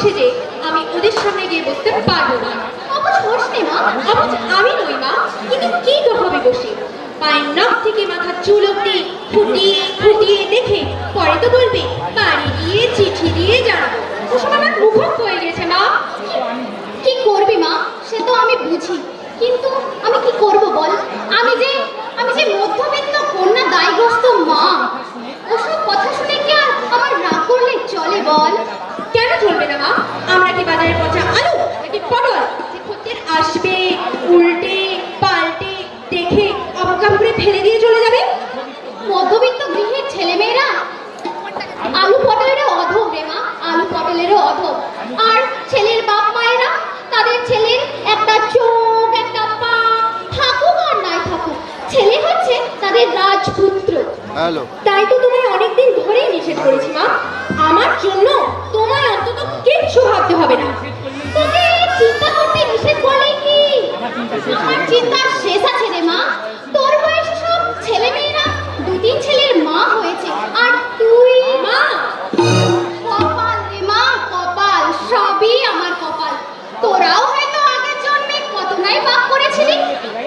সেজে আমি ওদের সামনে গিয়ে বসতে পারবো না। অবুঝ হোস নে মা। অবুঝ আমি নই মা, কিন্তু কি তো হবে বসে? পায়ের নখ থেকে মাথার চুল অব্দি ফুটিয়ে ফুটিয়ে দেখে পরে তো বলবে বাড়ি গিয়ে চিঠি দিয়ে জানাবো। ওসব আমার মুখস্থ হয়ে গেছে মা। কি করবি মা সে তো আমি বুঝি, কিন্তু আমি কি করব বল? আমি যে মধ্যবিত্ত কন্যা দায়গ্রস্ত মা, ওসব কথা শুনে কি আর আমার রাগ করলে চলে বল? কেন চলবে না মা? আমরা কি বাজারে পচা আলু নাকি পটল যে খদ্দের আসবে উল্টে পাল্টে দেখে অবজ্ঞা করে ফেলে দিয়ে চলে যাবে? মধ্যবিত্ত গৃহের ছেলেমেয়েরা আলু পটলেরও অধম রে মা, আলু পটলেরও অধম। আর ছেলের বাপ মায়েরা তাদের ছেলের একটা চোখ একটা পা থাকুক আর নাই থাকুক, ছেলে হচ্ছে তাদের রাজপুত্র। হ্যালো, তাই তো তোমায় অনেকদিন ধরেই নিষেধ করেছি মা, আমার জন্য তোমায় অন্তত কিচ্ছু ভাবতে হবে না। তোকে চিন্তা করতে নিষেধ করলে কি আমার চিন্তার শেষ আছে রে মা? তোর বয়সে সব ছেলেমেয়েরা দু তিন ছেলের মা হয়েছে, আর তুই মা কপাল রে মা, কপাল, সবই আমার কপাল। তোরাও হয়তো আগের জন্মে কত নাই পাপ করেছিলি,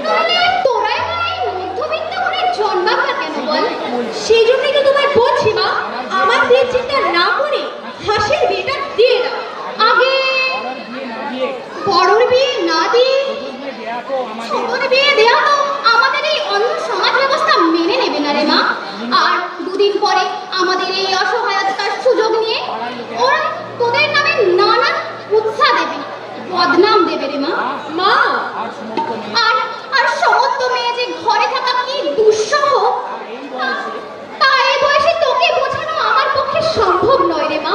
নইলে তোরাই নাই মধ্যবিত্ত ঘরে জন্মাবা কেন বল? সেই জন্যই তো তোমায় বলছি মা, আমার বিয়ের চিন্তা না করে হাসির বিয়েটা দিয়ে দাও। আগে বড়র বিয়ে না দিয়ে ছোটর বিয়ে দেওয়া তো আমাদের এই অন্য সমাজ ব্যবস্থা মেনে নেবে না রে মা। আর দুদিন পরে আমাদের এই অসহায়তার সুযোগ নিয়ে ওরা তোদের নামে নানান উৎসাহ দেবে, বদনাম দেবে রে মা। মা আর আর সমস্ত মেয়ে যে ঘরে থাকা কি দুঃসহ, তা এই বয়সে তোকে বোঝানো আমার পক্ষে সম্ভব নয় রে মা।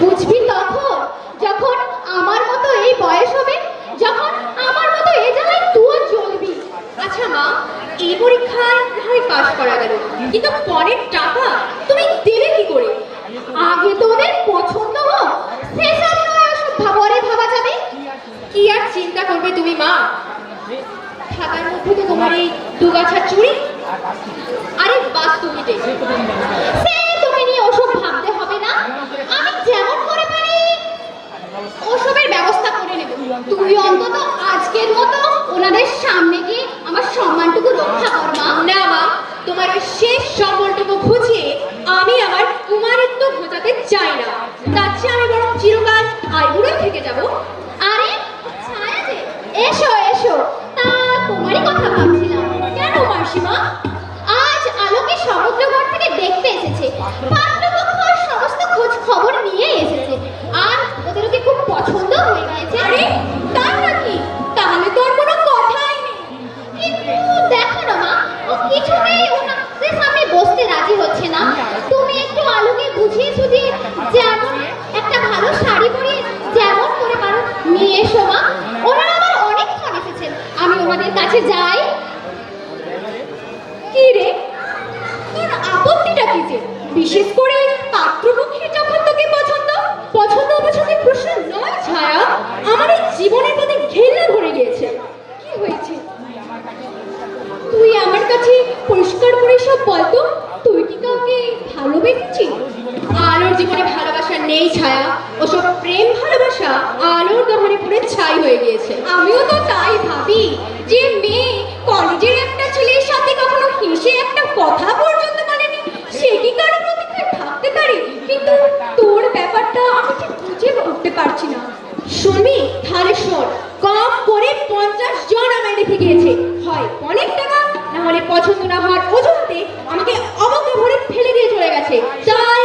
বুঝবি তখন যখন আমার মতো এই বয়স হবে, যখন আমার মতো এ জ্বালায় তুইও জ্বলবি। আচ্ছা মা, এই পরীক্ষায় হয় পাশ করা গেল, কিন্তু পরের টাকা তুমি দিলে কি করে? আগে তোদের পছন্দ হোক, সেসব নয় ওসব পরে ভাবা যাবে। কি আর চিন্তা করবে তুমি মা? ঢাকার মধ্যে তো তোমার এই দুগাছা চুড়ি, আরে বাস্তুবিতে সে তোকে নিয়ে ওসব ভাবতে হবে না, আমি যেমন করে পারি ওসবের ব্যবস্থা করে নেব। তুই অন্তত আজকের মতো ওনাদের সামনে গিয়ে আমার সম্মানটুকু রক্ষা কর মা। না মা, তোমার ওই শেষ সম্বলটুকু ঘুচিয়ে আমি আমার কুমারিত্ব ঘোচাতে চাই না। তার চেয়ে আমি বরং চিরকাল আইবুড়োই থেকে যাব। আরে ছায়া যে, এসো এসো। তা তোমারই কথা ভাবছিলাম। কেন মাসিমা? আজ আলোকে সমুদ্রগড় থেকে দেখতে এসেছে, পাত্রপক্ষ সমস্ত খোঁজ খবর নিয়ে এসেছে, আর ওদের ওকে খুব পছন্দ হয়ে গেছে। আরে তাই নাকি? তাহলে তো আর কোনো কথাই নেই। কিন্তু দেখো না মা, ও কিছুতেই ওনাদের সামনে বসতে রাজি হচ্ছে না। তুমি একটু আলোকে বুঝিয়ে সুঝিয়ে যেমন একটা ভালো শাড়ি পরিয়ে যেমন করে পারো নিয়ে এসো মা। ওনারা আবার অনেকক্ষণ এসেছেন, আমি ওনাদের কাছে যাই। কি রে, তোর আপত্তিটা কি যে? বিশেষ করে পাত্রপক্ষের যখন তোকে পছন্দ অপছন্দের প্রশ্ন নয় ছায়া, আমার এই জীবনের প্রতি ঘৃণা ধরে গিয়েছে। কি হয়েছে? তুই আমার কাছে পরিষ্কার করে সব বলতো, তুই কি কাউকে ভালোবেসেছিস? আলোর জীবনে ভালোবাসা নেই ছায়া, ওসব প্রেম ভালোবাসা আলোর দহনে পুরে ছাই হয়ে গিয়েছে। আমিও তো তাই ভাবি, যে মেয়ে কলেজের একটা ছেলের সাথে কখনো হেসে একটা কথা পর্যন্ত বলেনি, সে কি কারো প্রতীক্ষায় থাকতে পারে? কিন্তু তোর ব্যাপারটা আমি ঠিক বুঝে উঠতে পারছি না। শুনবি? তাহলে শোন, কম করে 50 জন আমায় রেখে গিয়েছে, হয় অনেক টাকা না হলে পছন্দ না হওয়ার অজুহাতে আমাকে অবজ্ঞা ভরে ফেলে দিয়ে চলে গেছে। তাই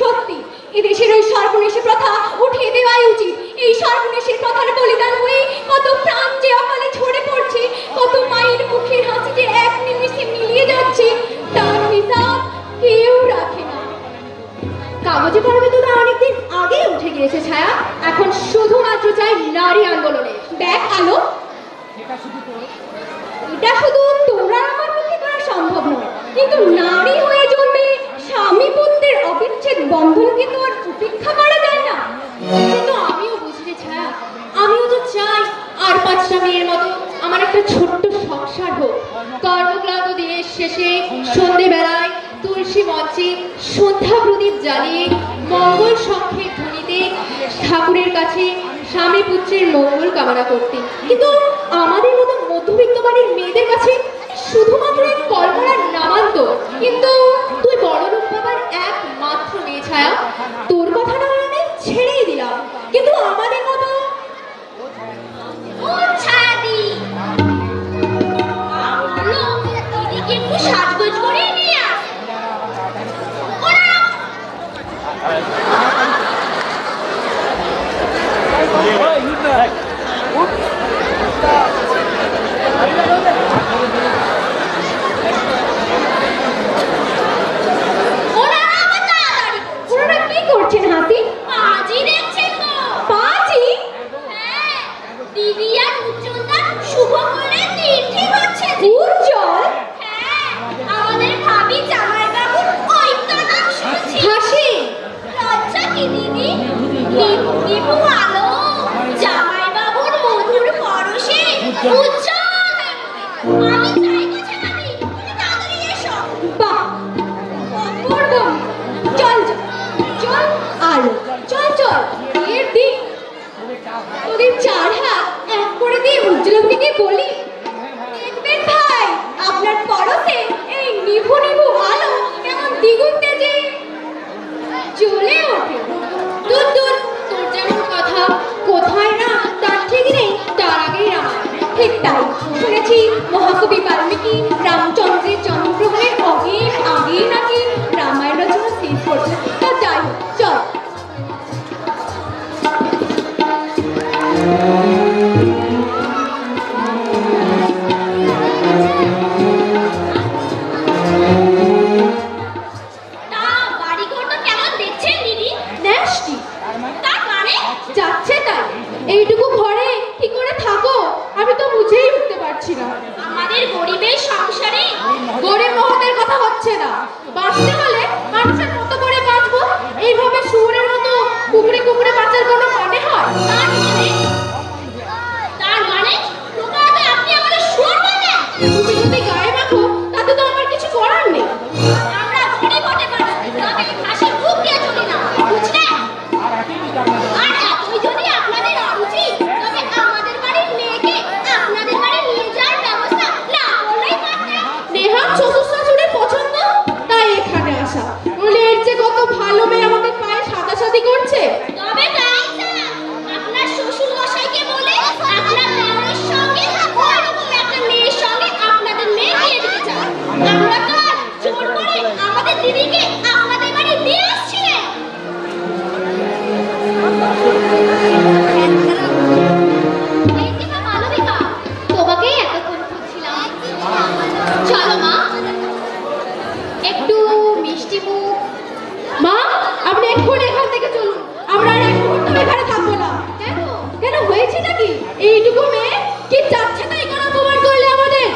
সত্যি এদেশের ওই সর্বনেশী প্রথা উঠিয়ে দেওয়াই উচিত। এই সর্বনেশীর প্রথার বলিদান হয়ে কত প্রাণ যে অকালে ঝরে পড়ছে, কত মায়ের মুখের হাসি যে এক নিমিষে মিলিয়ে যাচ্ছে, তার হিসাব কেউ রাখে না। কাগজে কলমে তো তা অনেকদিন আগে উঠে গিয়েছে ছায়া, এখন শুধুমাত্র চাই নারী আন্দোলনে। দেখ আলো, এটা শুধু তোরা আমার পক্ষে করা সম্ভব নয়, কিন্তু নারী হয়ে জন্মে স্বামী পুত্রের অবিচ্ছেদ বন্ধনকে তো আর উপেক্ষা করা যায় না। কিন্তু আমিও বুঝতে ছায়া, আমিও তো চাই আর 5টা মেয়ের মতো আমার একটা ছোট্ট সংসার হোক। কর্মক্লান্ত দিনের শেষে সন্ধেবেলায় তুলসী মঞ্চে সন্ধ্যা প্রদীপ জ্বালিয়ে মঙ্গল শঙ্খের ধ্বনিতে ঠাকুরের কাছে স্বামী পুত্রের মঙ্গল কামনা করতে। কিন্তু আমাদের মতো মধ্যবিত্ত বাড়ির মেয়েদের কাছে শুধুমাত্র এক কল্পনার নামান্তর। কিন্তু তুই বড়লোক বাবার একমাত্র মেয়ে ছায়া, তোর কথা না আমি ছেড়েই দিলাম, কিন্তু আমাদের মতো ও ছায়াদি, বলো দিদিকে একটু সাজগোজ করে নিয়ে আস। ওরা ওরা আবার তাড়াতাড়ি ওরা কি করছেন হাসি? আজই দেখছেন তো। পাঁচি? হ্যাঁ, দিদি আর উজ্জ্বলদা শুভ করে দিন ঠিক হচ্ছে। উজ্জ্বল? হ্যাঁ, আমাদের ভাবি জামাইবাবুর ওই তো নাম শুনছি। হাসি? লজ্জা কি দিদি? নিপু আলো জামাইবাবুর মধুর পরশে উজ্জ্বল। আমি চাই গেছে ভাবি, তুমি তাড়াতাড়ি এসো। বাহ, অপূর্ব। চল চল, চল আলো, চল চল, বিয়ের দিন তোদের চার হাত এক করে দিয়ে উজ্জ্বলকে বলি, দেখবেন ভাই আপনার পরশে এই নিভু নিভু আলো কেমন দ্বিগুণ তেজে জ্বলে ওঠে। দূর দূর, তোর যেমন কথা কোথায় না তার ঠিক নেই, তার আগেই রামায়ণ। ঠিক তাই শুনেছি মহাকবি বাল্মীকি রামচন্দ্রের জন্মগ্রহণের আগেই নাকি রামায়ণ রচনা শেষ করছে। তা যাই হোক, চল। তা বাড়িঘরটা কেমন দেখছেন দিদি? ন্যাস্টি তার মানে যাচ্ছে তাই, এইটুকু ঘরে কি করে থাকো আমি তো বুঝেই উঠতে পারছি না। আমাদের গরিবের সংসারে গরিব মহতের কথা হচ্ছে না, বাঁচতে হলে মানুষের মতো করে বাঁচবো। এইভাবে শুয়োরের মতো কুকুরে কুকুরে বাঁচার কোনো মানে হয়? তার মানে প্রকারে আপনি আমাদের শুয়োর বললেন? তুমি যদি গায়ে মাখো তাতে তো আমার কিছু করার নেই। আমরা গরিব হতে পারি, তবে হাসির মুখ দিয়ে চলি না, বুঝলেন? আর এতই যদি আপনাদের অরুচি, তবে আমাদের বাড়ির মেয়েকে আপনাদের বাড়ি নিয়ে যাওয়ার ব্যবস্থা না করলেই পারতেন। নেহাত শ্বশুর শাশুড়ির পছন্দ, তাই এখানে আসা। বলে এর যে কত ভালো মেয়ে আমাদের পায়ে সাদাসাদি করছে। তবে তাই না, আপনার শ্বশুর মশাইকে বলে আপনার মেয়ের সঙ্গে ওইরকম একটা মেয়ের সঙ্গে আপনাদের মেয়ে বিয়ে দিতে চান। আমরা তো আর জোর করে আমাদের দিদিকে আপনাদের বাড়ি দিয়ে আসছি না। এই যে মা মালবিকা, তোমাকেই এতক্ষণ খুঁজছিলাম। চলো মা, একটু মিষ্টি মুখ। মা, আপনি এক্ষুনি এখান থেকে চলুন, আমরা আর এক মুহূর্ত এখানে থাকবো না। কেন? কেন, হয়েছে নাকি? এইটুকু মেয়ে কি চাচ্ছে তাই কেন অপমান করলে আমাদের?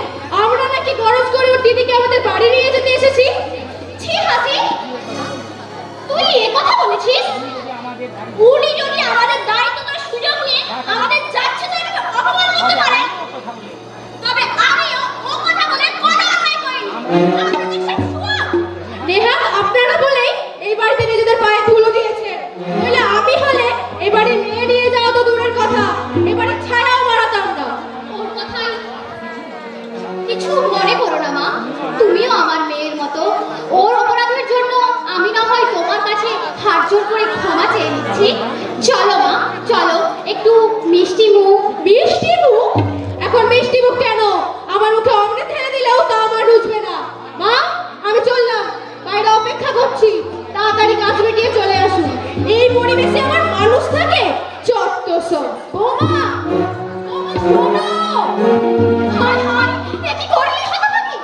আমরা নাকি গরজ করে ওর দিদিকে আমাদের বাড়ি নিয়ে যেতে এসেছি। ছি হাসি, তুই এ কথা বলেছিস? উনি যদি আমাদের দায়িত্বটার সুযোগ নিয়ে আমাদের যাচ্ছে তাই অপমান করতে পারে, তবে আমিও ও কথা বলে কোনো আশাই করিনি। আমরা কি সব শুয়োর? নেহা, আপনারা বলেই এই বাড়িতে নিজেদের পায়ে ধুলো দিয়েছে। নইলে আমি হলে এই বাড়ির মেয়ে নিয়ে যাওয়া তো দূরের কথা, এই বাড়ির ছায়াও মারাতাম না। ওর কথাই কিছু মনে করো না মা, তুমিও আমার মেয়ের মতো। ওর অপরাধের জন্য আমি না হয় তোমার কাছে হাত জোর করে ক্ষমা চেয়ে নিচ্ছি। চলো মা, চলো একটু মিষ্টি মুখ। মিষ্টি মুখ? এখন মিষ্টি মুখ কেন? আমার মুখে অমৃত ঢেলে দিলেও তা আমার রুচবে না। মা, আমি চললাম, বাইরে অপেক্ষা করছি। তাড়াতাড়ি কাজ মিটিয়ে চলে আসুন। এই পরিবেশে আমার মানুষ থাকে? চত্ব সব। বৌমা, বৌমা, শোনো। হায় হায়, এ কি করলি হতভাগী?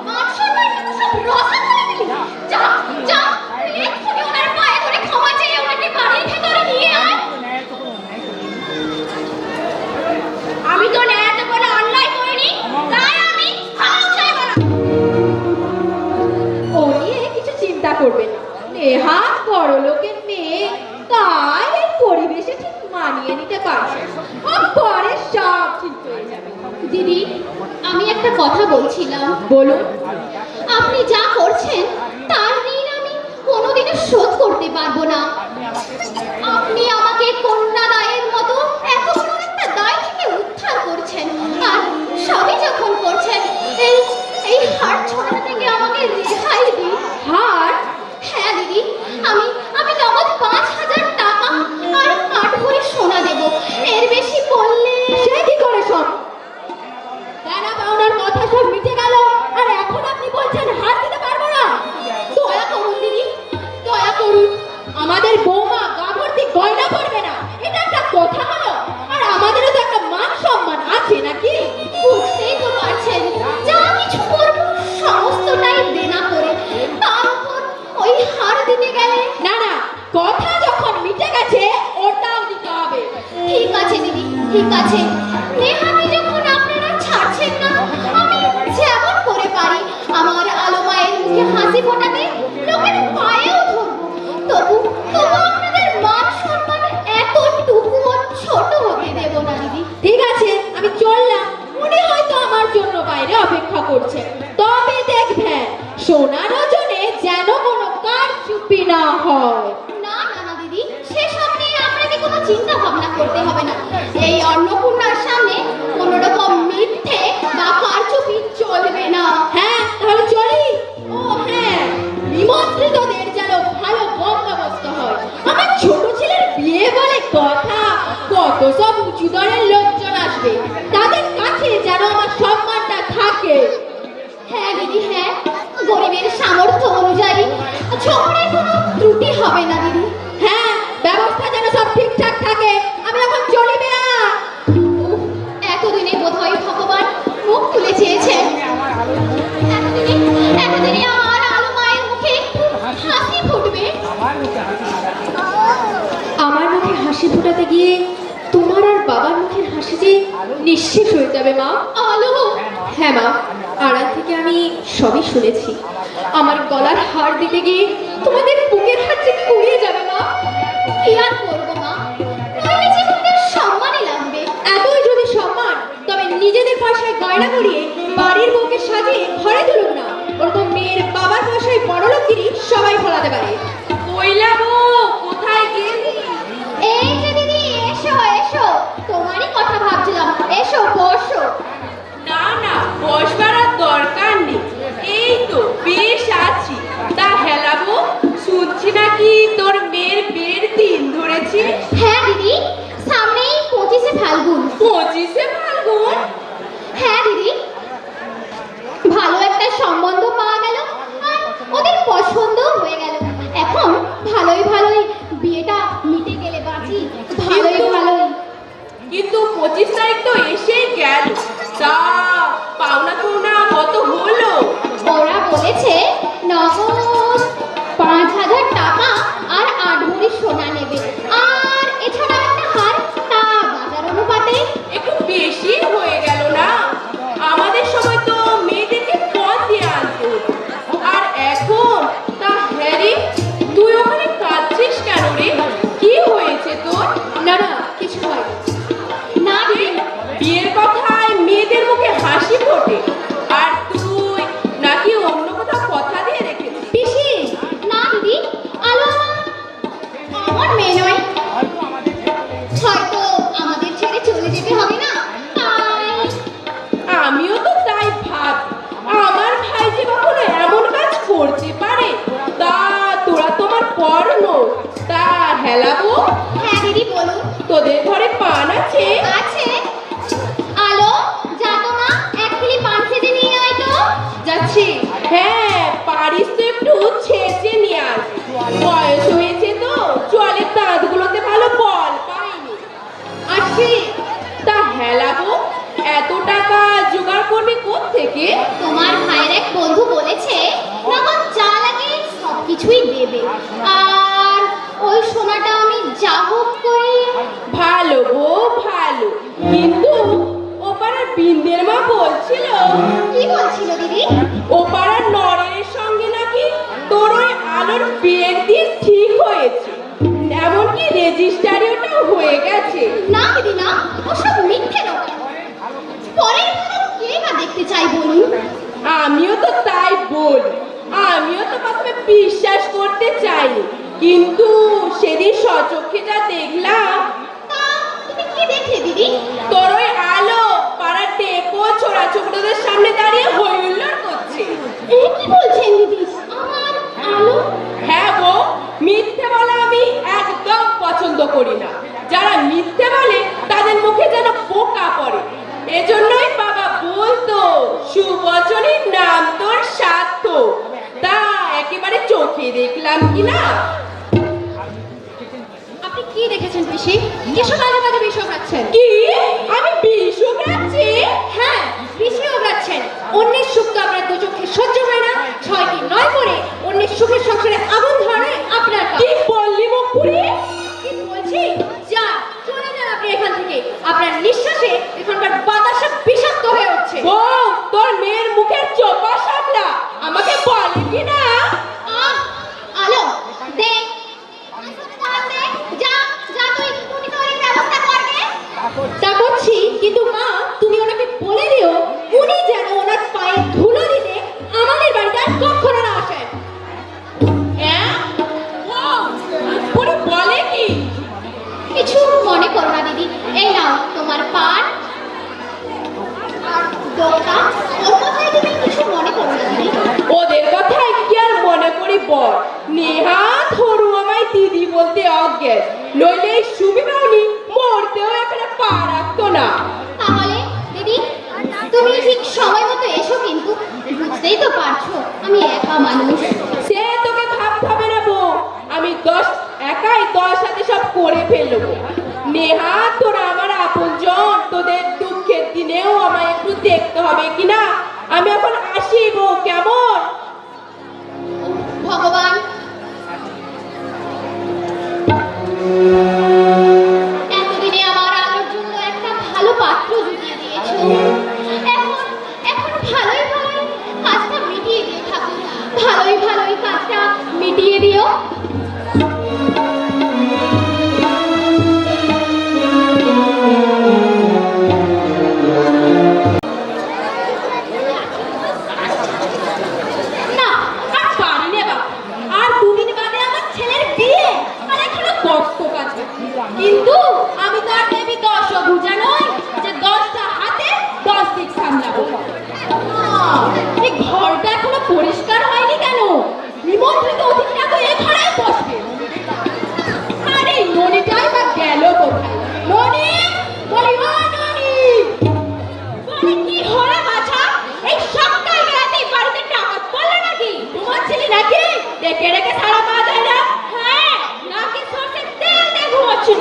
মানুষের বাড়িতে তো সব রসা করে দিলি। যা যা, এক্ষুনি ওনার পায়ে ধরে ক্ষমা চেয়ে ওনাকে বাড়ির ভেতরে নিয়ে আয়। আমি তো ন্যায়তে কোনো অন্যায় করিনি, তাই আমি ক্ষমা চাইব না। ও নিয়ে কিছু চিন্তা করবে না। নেহাত বড় লোকের মেয়ে, তাই এই পরিবেশে ঠিক মানিয়ে নিতে পারছে। ও পরে সব ঠিক হয়ে যাবে। দিদি, আমি একটা কথা বলছিলাম। বলুন। আপনি যা করছেন তার ঋণ আমি কোনোদিনও শোধ করতে পারবো না। আপনি আমাকে কন্যা দায়ের মতো এত বড় একটা দায় থেকে উদ্ধার করছেন, আর সবই যখন করছেন এই এই হার ছোড়া থেকে আমাকে রেহাই দিন। হার? হ্যাঁ দিদি, আমি আমি নগদ 5,000 টাকা আর 8 ভরি সোনা দেব। এর বেশি বললে সে কি করে সব? দেনা পাওনার কথা সব মিটে গেল, আর এখন আপনি বলছেন হার দিতে পারবো না? দয়া করুন দিদি, দয়া করুন? আমাদের বৌমা গাভর্তি গয়না পড়বে না, এটা একটা কথা হলো? আর আমাদেরও তো একটা মান সম্মান আছে নাকি? বুঝতেই তো পারছেন, যা কিছু করব সমস্তটাই দেনা করে, তার উপর ওই হার দিতে গেলে। না না, কথা যখন মিটে গেছে ওটাও দিতে হবে। ঠিক আছে দিদি, ঠিক আছে। নেহাতি যখন আপনারা ছাড়ছেন না, আমি যেমন করে পারি আমার আলো মায়ের মুখে হাসি ফোটাতে লোকের পায়েও ধরবো। তবু তবু আপনাদের মান সম্মান এতটুকুও ছোট হতে দেব না দিদি। ঠিক আছে, আমি চললাম। উনি হয়তো আমার জন্য বাইরে অপেক্ষা করছে, তবে দেখবেন সোনার ওজনে যেন কোনো কারচুপি না হয়। না না না দিদি, সেসব নিয়ে আপনাকে কোনো চিন্তা ভাবনা করতে হবে না। এই অন্নপূর্ণার সামনে কোনো রকম মিথ্যে বা কারচুপি চলবে না। হ্যাঁ, তাহলে চলি। ও হ্যাঁ, নিমন্ত্রিতদের যেন ভালো বন্দোবস্ত হয়। আমার ছোট ছেলের বিয়ে বলে কথা, কত সব উঁচু দরের লোকজন আসবে, তাদের কাছে যেন আমার সম্মানটা থাকে। হ্যাঁ দিদি, হ্যাঁ, গরিবের সামর্থ্য অনুযায়ী ছোকরের কোনো ত্রুটি হবে না দিদি। হ্যাঁ, ব্যবস্থা যেন সব ঠিকঠাক থাকে। আমি এখন চলি বেয়া। উফ, এতদিনে বোধহয় ভগবান মুখ তুলে চেয়েছেন। এতদিনে আমার আলো মায়ের মুখে একটু হাসি ফুটবে। আমার মুখে হাসি ফোটাতে গিয়ে তোমার আর বাবার মুখের হাসি যে নিঃশেষ হয়ে যাবে মা। আলো, হ্যাঁ মা, আড়াল থেকে আমি সবই শুনেছি। আমার গলার হার দিতে গিয়ে তোমাদের বুকের হার যে কুড়িয়ে যাবে মা। কি আর করবো মা, নইলে জীবনের সম্মানই লাগবে। এতই যদি সম্মান, তবে নিজেদের পয়সায় গয়না করিয়ে বাড়ির বউকে সাজিয়ে ঘরে তুলুক না। ওরকম মেয়ের বাবার পয়সায় বড়লোকগিরি সবাই ফলাতে পারে। কইলা বউ, কোথায় গেলি? এই যে দিদি, এসো এসো, তোমারই কথা ভাবছিলাম। এসো বসো। না না, বসবার আর দরকার নেই, এই তো বেশ আছি। তা হেলাবো, শুনছি নাকি তোর মেয়ের বিয়ের দিন ধরেছি? হ্যাঁ দিদি, সামনেই 25শে ফাল্গুন। 25শে ফাল্গুন? হ্যাঁ দিদি, ভালো একটা সম্বন্ধ পাওয়া গেল আর ওদের পছন্দও হয়ে গেল। এখন ভালোই ভালোই বিয়েটা মিটে গেলে বাঁচি। ভালোই ভালোই। কিন্তু 25 তারিখ তো এসে গেল, তা পাওনা পাওনা কত হলো? ওরা বলেছে নগদ 5,000 টাকা আর 8 ভরি সোনা নেবে, আর এছাড়া একটা হার, তা বাজার অনুপাতে। একটু বেশি হয়ে গেল না? আমাদের সময় তো মেয়েদেরকে পণ দিয়ে আনতে হতো, আর এখন তা হ্যারি, তুই ওখানে কাঁদছিস কেন রে? কি হয়েছে তোর? না না, কিছু হয়নি। না রে, বিয়ের কথায় মেয়েদের মুখে হাসি ফোটে, আর তুই নাকি অন্য কোথাও কথা দিয়ে রেখেছিস? পিসি, না দিদি, আলো আমার মেয়ে নয়। হয়তো আমাদের ছেড়ে চলে যেতে হবে না, তাই। আমিও তো তাই ভাব, আমার ভাই যে কখনো এমন কাজ করতে পারে? তা তোরা তোমার পর্ণ, তা হেলাবো। হ্যাঁ দিদি, বলুন। তোদের ঘরে পান আছে? আছে। আলো, যা তো মা, 1 কিলো পান সেজে নিয়ে আয় তো। যাচ্ছি। হ্যাঁ, পারিস তো একটু ছেঁচে নিয়ে আস, বয়স হয়েছে তো চলের দাঁতগুলোতে ভালো বল পাইনি। আসছি। তা হেলাবো, এত টাকা জোগাড় করবি কোত্থেকে? তোমার ভাইয়ের এক বন্ধু বলেছে নগদ যা লাগে সবকিছুই দেবে, আর ওই সোনাটা আমি যা হোক করে। ভালো গো ভালো, কিন্তু ও পাড়ার বিন্দের মা বলছিল। কি বলছিল দিদি? ও পাড়ার নরেনের সঙ্গে নাকি তোর ওই আলোর বিয়ের দিন ঠিক হয়েছে, এমনকি রেজিস্ট্রারিটাও হয়ে গেছে। না দিদি না, ওসব মিথ্যে নয়। পরের কথা কে বা দেখতে চাই বলুন? আমিও তো তাই বলি, আমিও তো প্রথমে বিশ্বাস করতে চাইনি, কিন্তু সেদিন স্বচক্ষে যা দেখলাম। তা তুমি কি দেখলে দিদি? তোর ওই আলো পাড়ার টেপো ছোড়া ছোকরাদের সামনে দাঁড়িয়ে হই হুল্লোড় করছে। এ কি বলছেন দিদি? আমার আলো? হ্যাঁ গো, মিথ্যে বলা আমি একদম পছন্দ করি না। যারা মিথ্যে বলে তাদের মুখে যেন পোকা পড়ে। এজন্যই বাবা বলতো, সুবচনের নাম তোর সার্থ। তা একেবারে চোখে দেখলাম কি না। আপনি কি দেখেছেন পিসি? কিসব আজে বাজে বিষয় পাচ্ছেন? কি আমি বিষ উগড়াচ্ছি? হ্যাঁ, পিসি ওগাচ্ছেন। অন্যের সুখ তো আপনার দু চোখে সহ্য হয় না। 6 কি 9 করে অন্যের সুখের সংসারে আগুন ধরানোই আপনার কাজ। কি বললি মুখপুরি? কি বলছি? যা চলে যান আপনি এখান থেকে। আপনার নিঃশ্বাসে এখানকার বাতাসে বিষাক্ত হয়ে উঠছে। বউ, তোর মেয়ের মুখের চোপা সামলা। আমাকে বলে কি না? আহ, আলো দে দে, যা যা তুই তুমি তো এর ব্যবস্থা করবে। তা করছি, কিন্তু মা তুমি ওনাকে বলে দিও উনি যেন ওনার পায়ে ধুলো দিতে আমাদের বাড়িতে আর কখনো না আসেন। হ্যাঁ? বউ, মুখপুরি বলে কি? কিছু মনে করো না দিদি। এই নাও তোমার পান আর দোকা। ওর কথাই তুমি কিছু মনে করো না দিদি। ওদের কথাই কি আর মনে করি বল। নেহাত হরু আমায় দিদি বলতে অজ্ঞান, নইলে এই সুবিধাউনি মরতেও এখানে পা রাখতো না। তাহলে দিদি তুমি ঠিক সময় মতো এসো, কিন্তু বুঝতেই তো পারছো আমি একা মানুষ। সে তোকে ভাবতে হবে না বউ, আমি একাই 10 হাতে সব করে ফেলবো। নেহাত তোরা আমার আপনজন, তোদের দুঃখের দিনেও আমায় একটু দেখতে হবে কিনা। আমি এখন আসি বউ, কেমন? ভগবান, এতদিনে আমার আলোর জন্য একটা ভালো পাত্র জুটিয়ে দিয়েছো। এখন এখন ভালোই ভালোই কাজটা মিটিয়ে দিয়ে থাকো। ভালোই ভালোই কাজটা মিটিয়ে দিও। না, আর পারি নে বাবা। আর 2 দিন বাদে আমার ছেলের বিয়ে, আর এখনো কত কাজ বাকি। কিন্তু আমি তো আর দেবী দশভুজা নই যে 10টা হাতে 10 দিক সামলাবো। এই ঘরটা এখনো পরিষ্কার হয়নি কেন? নিমন্ত্রিত অতিথিরা তো এ ঘরেই বসবে। আরে ননিটাই বা গেল কোথায়? ননি, বলি ও ননি, বলি কি হলো বাছা? এই সকাল বেলাতেই বাড়িতে ডাকাত পড়লো নাকি? ঘুমাচ্ছিলি নাকি? ডেকে ডেকে সারা পাওয়া যায় না? হ্যাঁ, নাকি সরষের তেল দিয়ে ঘুমাচ্ছিল?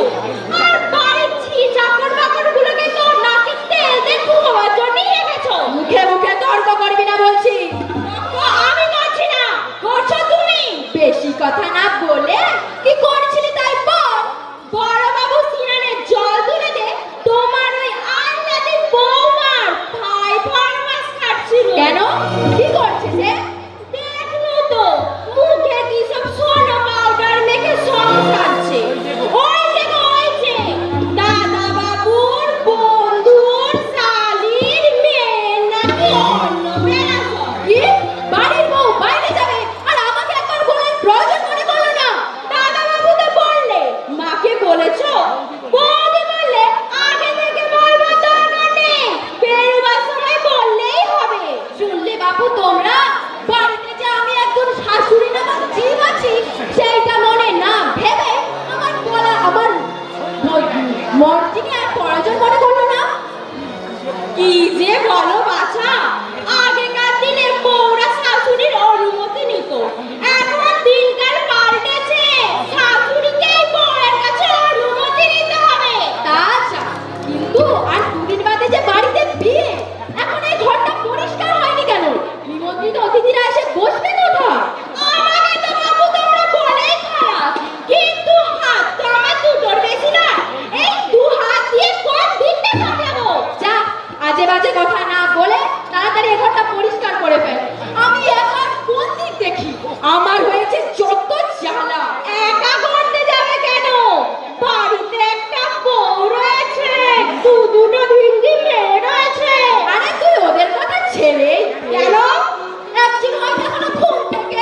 আর বাড়ির চাকর বাকর গুলোকে তো নাকি তেল দিয়ে ঘুমাবার জন্যই রেখেছো। মুখে মুখে তর্ক করবি না বলছি। আমি করছি না, করছো তুমি। বেশি কথা না বলে কি করছিলি তাই বল। বড় বাবু সিনানে জল তুলে দে, তোমার ওই আইনাতে বৌমার ভাই ফরমাস কাটছিল। কেন? কি করছে সে? দেখলো তো, মুখে কি সব সোনা পাউডার মেখে সব খাচ্ছে। ওই যে গো, ওই যে দাদা বাবুর বন্ধুর শালির মেয়ে নাকি অন্য বেড়াছো। কি? বাড়ির বউ বাইরে যাবে আর আমাকে একবার বলার প্রয়োজন মনে করলো না? দাদা বাবু তো বললে, মাকে বলেছো? বৌদি বললে আগে থেকে বলবার দরকার নেই, বেরোবার সময় বললেই হবে। শুনলে বাবু তোমরা, বাড়িতে যে আমি একজন শাশুড়ি নামক জীব আছি সেইটা মনে না ভেবে আমার বলা, আমার মর্জিকে আর প্রয়োজন মনে করলো না। কি যে বলো বাছা, আগেকার দিনে বউরা শাশুড়ির অনুমতি নিত, এখন দিনকাল পাল্টেছে, শাশুড়িকেই বউয়ের কাছে অনুমতি নিতে হবে। আচ্ছা, কিন্তু আর 2 দিন বাদে যে বাড়িতে বিয়ে, এখন এই ঘরটা পরিষ্কার হয়নি কেন? নিমন্ত্রিত অতিথিরা এসে বসবে কোথায়? আমাকে তো বাবু তোমরা বলেই খারাপ, কিন্তু হাত তো আমার দুটোর বেশি না। এই 2 হাত দিয়ে কোন দিকটা সামলাবো? যা, আজে বাজে কথা না বলে তাড়াতাড়ি এ ঘরটা পরিষ্কার করে ফেল। আমি এখন কোন দিক দেখি? আমার হয়েছে যত জ্বালা। একা করতে যাবে কেন? বাড়িতে একটা বউ রয়েছে, দুটো ভিন্ডি মেয়ে রয়েছে। আরে তুই ওদের কথা ছেড়ে কেন? একদিন হয়তো এখনো ঘুম থেকে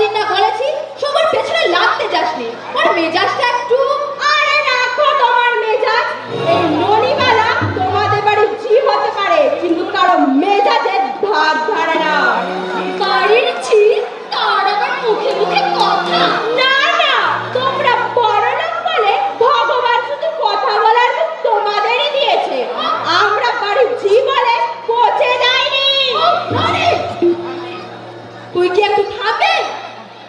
কতদিন না বলেছি সবার পেছনে লাগতে যাসনি। ওর মেজাজটা একটু। আরে রাখো তোমার মেজাজ। এই ননিবালা তোমাদের বাড়ির ঝি হতে পারে, কিন্তু কারো মেজাজের ধার ধারে না। বাড়ির ছি, তার আবার মুখে মুখে কথা। না না, তোমরা বড়লোক বলে ভগবান শুধু কথা বলার মুখ তোমাদেরই দিয়েছে। আমরা বাড়ির ঝি বলে পচে যাইনি। ননি, তুই কি একটু থামবে?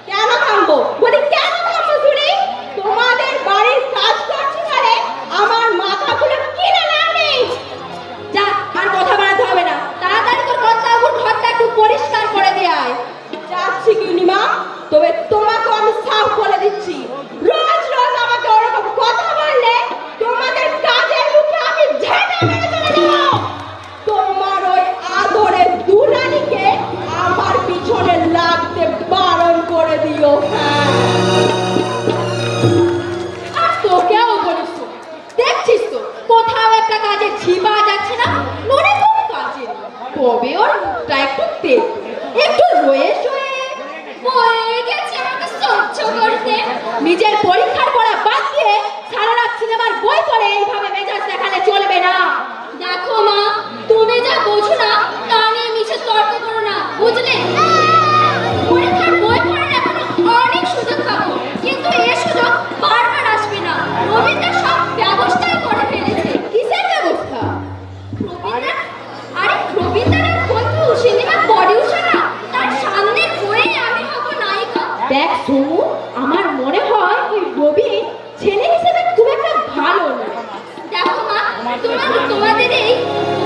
কেন থামবো? বলি কেন থামবো শুনি? তোমাদের বাড়ির কাজ করছি বলে আমার মাথাগুলো কিনে নাওনি। যা, আর কথা বাড়াতে হবে না। তাড়াতাড়ি তোর কর্তাবুর ঘরটা একটু পরিষ্কার করে দিয়ে আয়। যাচ্ছি গিনিমা, তবে তোমাকে আমি সাফ বলে দিচ্ছি, রোজ রোজ আমাকে ওরকম কথা বললে তোমাদের কাজের মুখে আমি ঝেঁটা মেরে চলে যাবো। তোমার ওই আদরের দুলালিকে আমার পিছনে লাগতে বারণ করে দিও। আর তোকেও বলিস, দেখছিস তো কোথাও একটা কাজে ঝি পাওয়া যাচ্ছে না। ননি খুব কাজে, তবে ওর মুখটা একটু তেল, একটু রয়ে শয়ে হয়ে গেছে আমাকে সহ্য করতে। নিজের পরীক্ষার পড়া বাদ দিয়ে সারা রাত সিনেমার বই পড়ে এইভাবে মেজাজ দেখালে চলবে না। দেখো মা, তুমি যা বোঝো না তা নিয়ে মিছে তর্ক করো না, বুঝলে? পরীক্ষার বই পড়ার এখনো অনেক সুযোগ পাবো, কিন্তু এ সুযোগ বারবার আসবে না। রবীন্দ্র সব ব্যবস্থাই করে ফেলেছে। কিসের ব্যবস্থা? রবীন্দ্র, আরে রবীন্দ্রনাথ বন্ধু সিনেমা পড়েওছে না, তার সামনে বইয়ে আমি হব নায়িকা। দেখ সোমু, আমার মনে হয় ওই রবি ছেলে হিসেবে খুব একটা ভালো নয়। দেখো মা, তোমাদের এই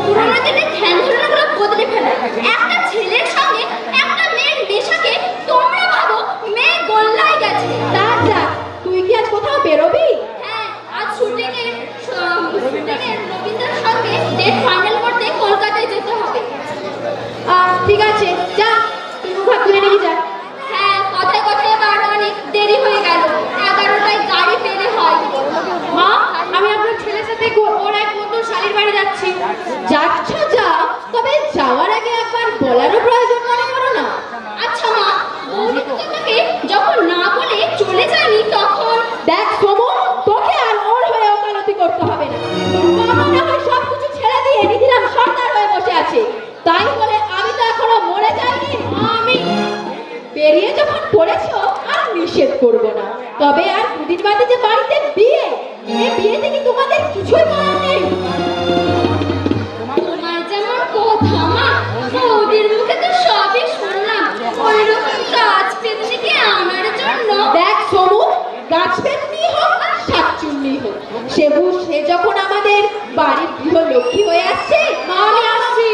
পুরোনো দিনের ধ্যান ধারণাগুলো বদলে ফেলো। একটা ছেলের সঙ্গে একটা মেয়ের মেশাকে তোমরা ভাবো মেয়ে গোল্লায় গেছে। তা যা, তুই কি আজ কোথাও বেরোবি? হ্যাঁ, আজ শুটিংয়ের রবীন্দ্রের সঙ্গে ডেট ফাইনাল করতে কলকাতায় যেতে হবে। ঠিক আছে, যা তুই মুখ হাত ধুয়ে নিবি, যা। হ্যাঁ, কথায় কথায় আবার অনেক দেরি হয়ে গেল। 11টায় গাড়ি পেলে হয়। মা, আমি আপনার ছেলের সাথে ওর এক বন্ধু শালির বাড়ি যাচ্ছি। যাচ্ছ যা, তবে যাওয়ার আগে একবার বলারও প্রয়োজন মনে করো না। আচ্ছা মা, বৌদি তো তোমাকে যখন না বলে চলে যায়নি তখন। দেখ সোমু, তোকে আর ওর হয়ে ওকালতি করতে হবে না। তোর মনে হয় সবকিছু ছেড়ে দিয়ে নিধিরাম সর্দার হয়ে বসে আছে, তাই বলে আমি তো এখনো মরে যাইনি। আমি বেরিয়ে যখন পড়েছো আর নিষেধ করবো না, তবে আর দুদিন বাদে যে বাড়িতে বিয়ে, এই বিয়েতে কি তোমাদের কিছুই করার নেই? তোমার যেমন কথা মা, বৌদির মুখে তো সবই শুনলাম। ওইরকম কাজ পেয়েছে কি আমার জন্য? দেখ সোমু, গাছ পেতনি হোক আর শাকচুন্নি হোক, সে যখন আমাদের বাড়ির গৃহলক্ষ্মী হয়ে আসছে। মা, আমি আসছি।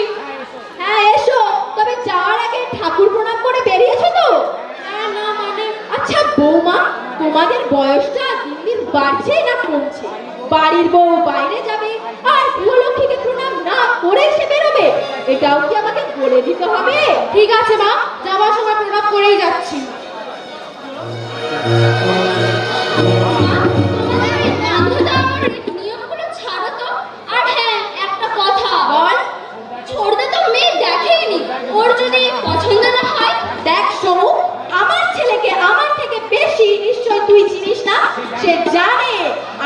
হ্যাঁ এসো, তবে যাওয়ার আগে ঠাকুর প্রণাম করে বেরিয়েছো তো? না মানে। আচ্ছা বৌমা, তোমাদের বয়সটা দিন দিন বাড়ছে না কমছে? বাড়ির বউ বাইরে যাবে আর গৃহলক্ষ্মীকে প্রণাম না করে সে বেরোবে, এটাও কি আমাকে বলে দিতে হবে? ঠিক আছে মা, যাওয়ার সময় প্রণাম করেই যাচ্ছি। মা, তোমাদের এই বাধ্যতা আমার নিয়মগুলো ছাড়ো তো। আর হ্যাঁ, একটা কথা বল। ছোটদা তো মেয়ে দেখেইনি, ওর যদি পছন্দ না হয়। দেখ সোমু, আমার ছেলেকে আমার থেকে বেশি নিশ্চয় তুই চিনিস না। সে জানে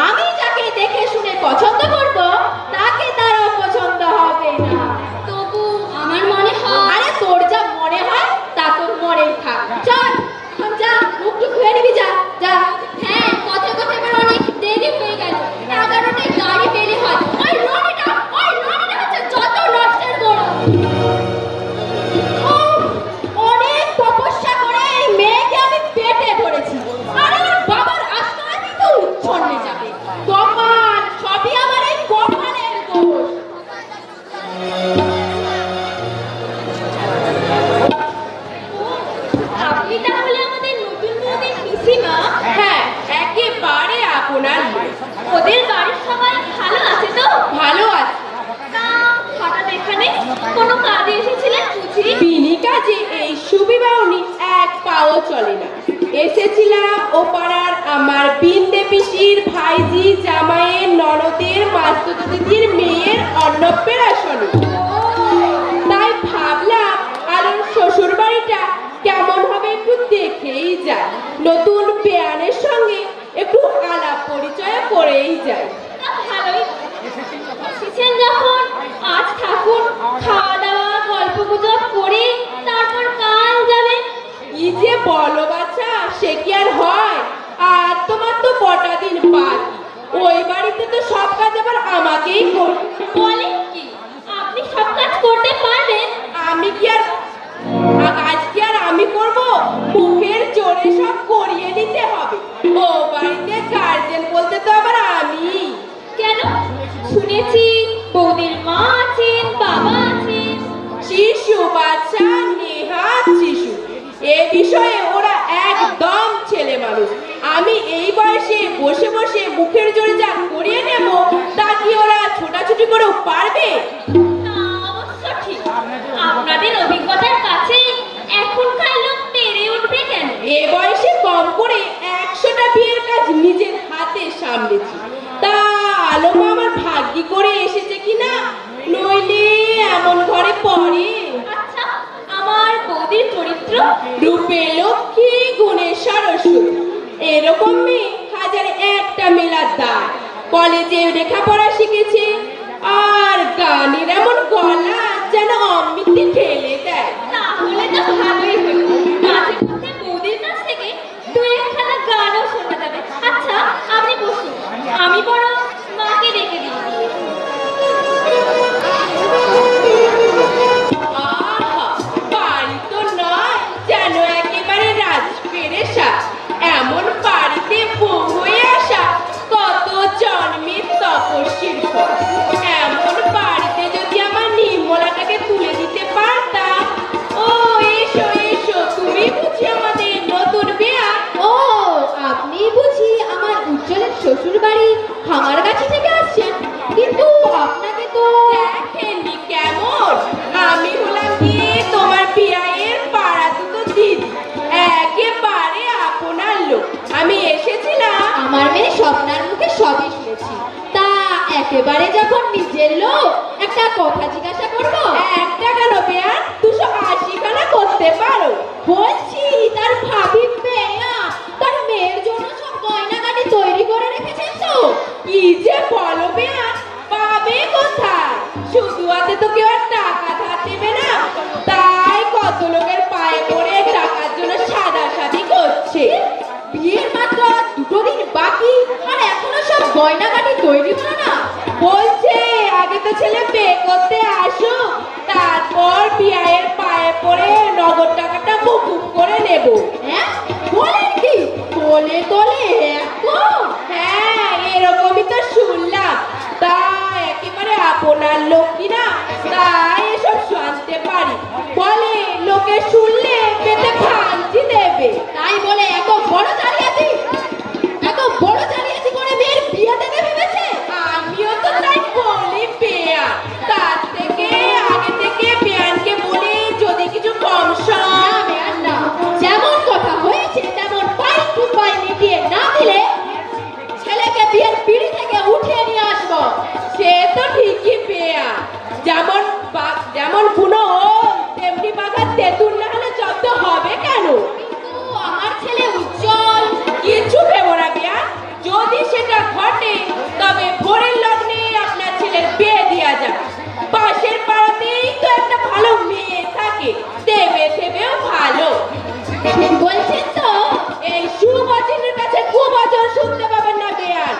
আমি যাকে দেখে শুনে পছন্দ করব তাকে তারও পছন্দ হবে না। তবু আমার মনে হয়। আরে তোর যা মনে হয় তা তোর মনে থাক। চল এখন যা, মুখ টুক ধুয়ে নিবি, যা যা। হ্যাঁ, কথায় কথায় এবার অনেক দেরি হয়ে গেল। 11টায় গাড়ি পেলে হয়। ওই রনিটা হচ্ছে যত নষ্টের গোড়া। অনেক তপস্যা করে এই মেয়েকে আমি পেটে ধরেছি, আর ওর বাবার আশ্রয় তো উচ্ছন্নে যাবে। কপাল, সবই আমার এই কপালের দোষ। আপনি তাহলে আমাদের নতুন বৌদির পিসিমা? হ্যাঁ, একেবারে আপনার মেয়ে। ওদের বাড়ির সবাই ভালো আছে তো? ভালো আছে। তা হঠাৎ এখানে কোনো কাজে এসেছিলেন বুঝি? বিনি কাজে এই সুবিবাহনি এক পাও চলে না। এসেছিলাম ও পাড়ার আমার বিন্দে পিসির ভাইজি জামাইয়ের ননদের মাস্তুত দিদির মেয়ের অন্নপ্রাশনে। তাই ভাবলাম আর ওর শ্বশুর বাড়িটা কেমন হবে একটু দেখেই হয়েই যায়। তা ভালোই। এসেছেন যখন আজ থাকুন, খাওয়া দাওয়া গল্প গুজব করে তারপর কাল যাবেন। কি যে বলো বাচ্চা, সে কি আর হয়? আর তোমার তো কটা দিন বাকি। ওই বাড়িতে তো সব কাজ আবার আমাকেই করতে। বলেন কি আপনি সব কাজ করতে পারবেন? আমি কি আর আজকে আর আমি করব? মুখের জোরে সব করিয়ে নিতে হবে। ও বাড়িতে গার্জেন বলতে তো আবার আমি। কেন? শুনেছি বৌদির মা আছেন, বাবা আছেন। শিশু বাচ্চা, নেহাত শিশু। এ বিষয়ে ওরা একদম ছেলে মানুষ। আমি এই বয়সে বসে বসে মুখের জোরে যা করিয়ে নেব, তা কি ওরা ছোটাছুটি করেও পারবে? না, অবশ্য ঠিক। আপনাদের অভিজ্ঞতার কাছে এখনকার লোক পেরে উঠবে কেন? এ বয়সে কম করে 100টা বিয়ের কাজ নিজের হাতে সামলেছি। তা আলোমা আমার ভাগ্যি করে এসেছে কিনা, নইলে এমন ঘরে পড়ে। আচ্ছা, আমার বৌদির চরিত্র? রূপে লক্ষ্মী, গুণে সরস্বতী। এরকম মেয়ে হাজারে একটা মেলার দায়। কলেজে লেখাপড়া শিখেছে, আর গানের এমন গলা যেন অমৃতি ঠেলে দেয়। তাহলে তো ভালোই হলো। মাঝে মধ্যে বৌদির কাছ থেকে দু একখানা গানও শোনা যাবে। আচ্ছা, আপনি বসুন, আমি বরং মাকে ডেকে দিই। আহা, বাড়ি তো নয়, যেন একেবারে রাজপেরেশা। এমন বাড়িতে বউ হয়ে আসা কত জন্মের তপস্যির ফল। এমন বাড়িতে যদি আমার নির্মলাটাকে তুলে দিতে পারতাম। ও এসো এসো, তুমি বুঝি আমাদের নতুন বেয়া? ও, আপনি বুঝি আমার উজ্জ্বলের শ্বশুর বাড়ি ভাঙারগাছি থেকে আসছেন? কিন্তু আপনাকে তো দেখেননি কেমন? আমি হলাম গিয়ে তোমার বিয়ের পাড়া দুটো দিদি, একেবারে আপনার লোক। আমি এসেছিলাম। আমার মেয়ে স্বপ্নার মুখে সবই শুনেছি। তা একেবারে যখন নিজের লোক, একটা কথা জিজ্ঞাসা করবো? একটা কেন বেয়া, 280 খানা করতে পারো। বলছি তার ভাবি মেয়া তার মেয়ের জন্য সব গয়নাগাটি তৈরি করে রেখেছেন তো? কি যে বলো বেয়া, পাবে কোথায়? শুধু হাতে তো কেউ আর টাকা ধার দেবে না। তাই কত লোকের পায়ে পড়ে টাকার জন্য সাদাসাদি করছে। বিয়ের মাত্র আর 2 দিন বাকি, আর এখনো সব গয়নাগাটি তৈরি হলো না? বলছে আগে তো ছেলে বিয়ে করতে আসুক, তারপর বিয়ের পায়ে পড়ে নগদ টাকাটা মুকুব করে নেব। হ্যাঁ, বলেন কি? তোলে তোলে এখন? হ্যাঁ, এরকমই তো শুনলাম। তা একেবারে আপনার লোক কিনা, তাই এসব জানতে পারি। বলে লোকে শুনলে পেতে ভাঙচি দেবে। তাই বলে এত বড় জালিয়াতি, এত বড় জালিয়াতি করে মেয়ের বিয়ে দেবে ভেবেছে? আমিও তো তাই বলি বেয়া। তার থেকে আগে থেকে বেয়ানকে বলে যদি কিছু কম সম। না বেয়ার না, যেমন কথা হয়েছে তেমন পাই টু পাই মিটিয়ে না দিলে ছেলেকে বিয়ের পিঁড়ি থেকে উঠিয়ে নিয়ে আসবো। সে তো ঠিকই বেয়া। যেমন বুনো ওল, তেমনি বাঘা তেঁতুল না হলে জব্দ হবে কেন? কিন্তু আমার ছেলে উজ্জ্বল। কিছু ভেবো না বেয়া। যদি সেটা ঘটে, তবে ভোরের লগ্নে আপনার ছেলের বিয়ে দেওয়া যাবে। পাশের পাড়াতেই তো একটা ভালো মেয়ে থাকে, দেবে দেবেও ভালো। ঠিক বলছেন তো? এই সুবচনের কাছে কুবচন শুনতে পাবেন না বেয়ান।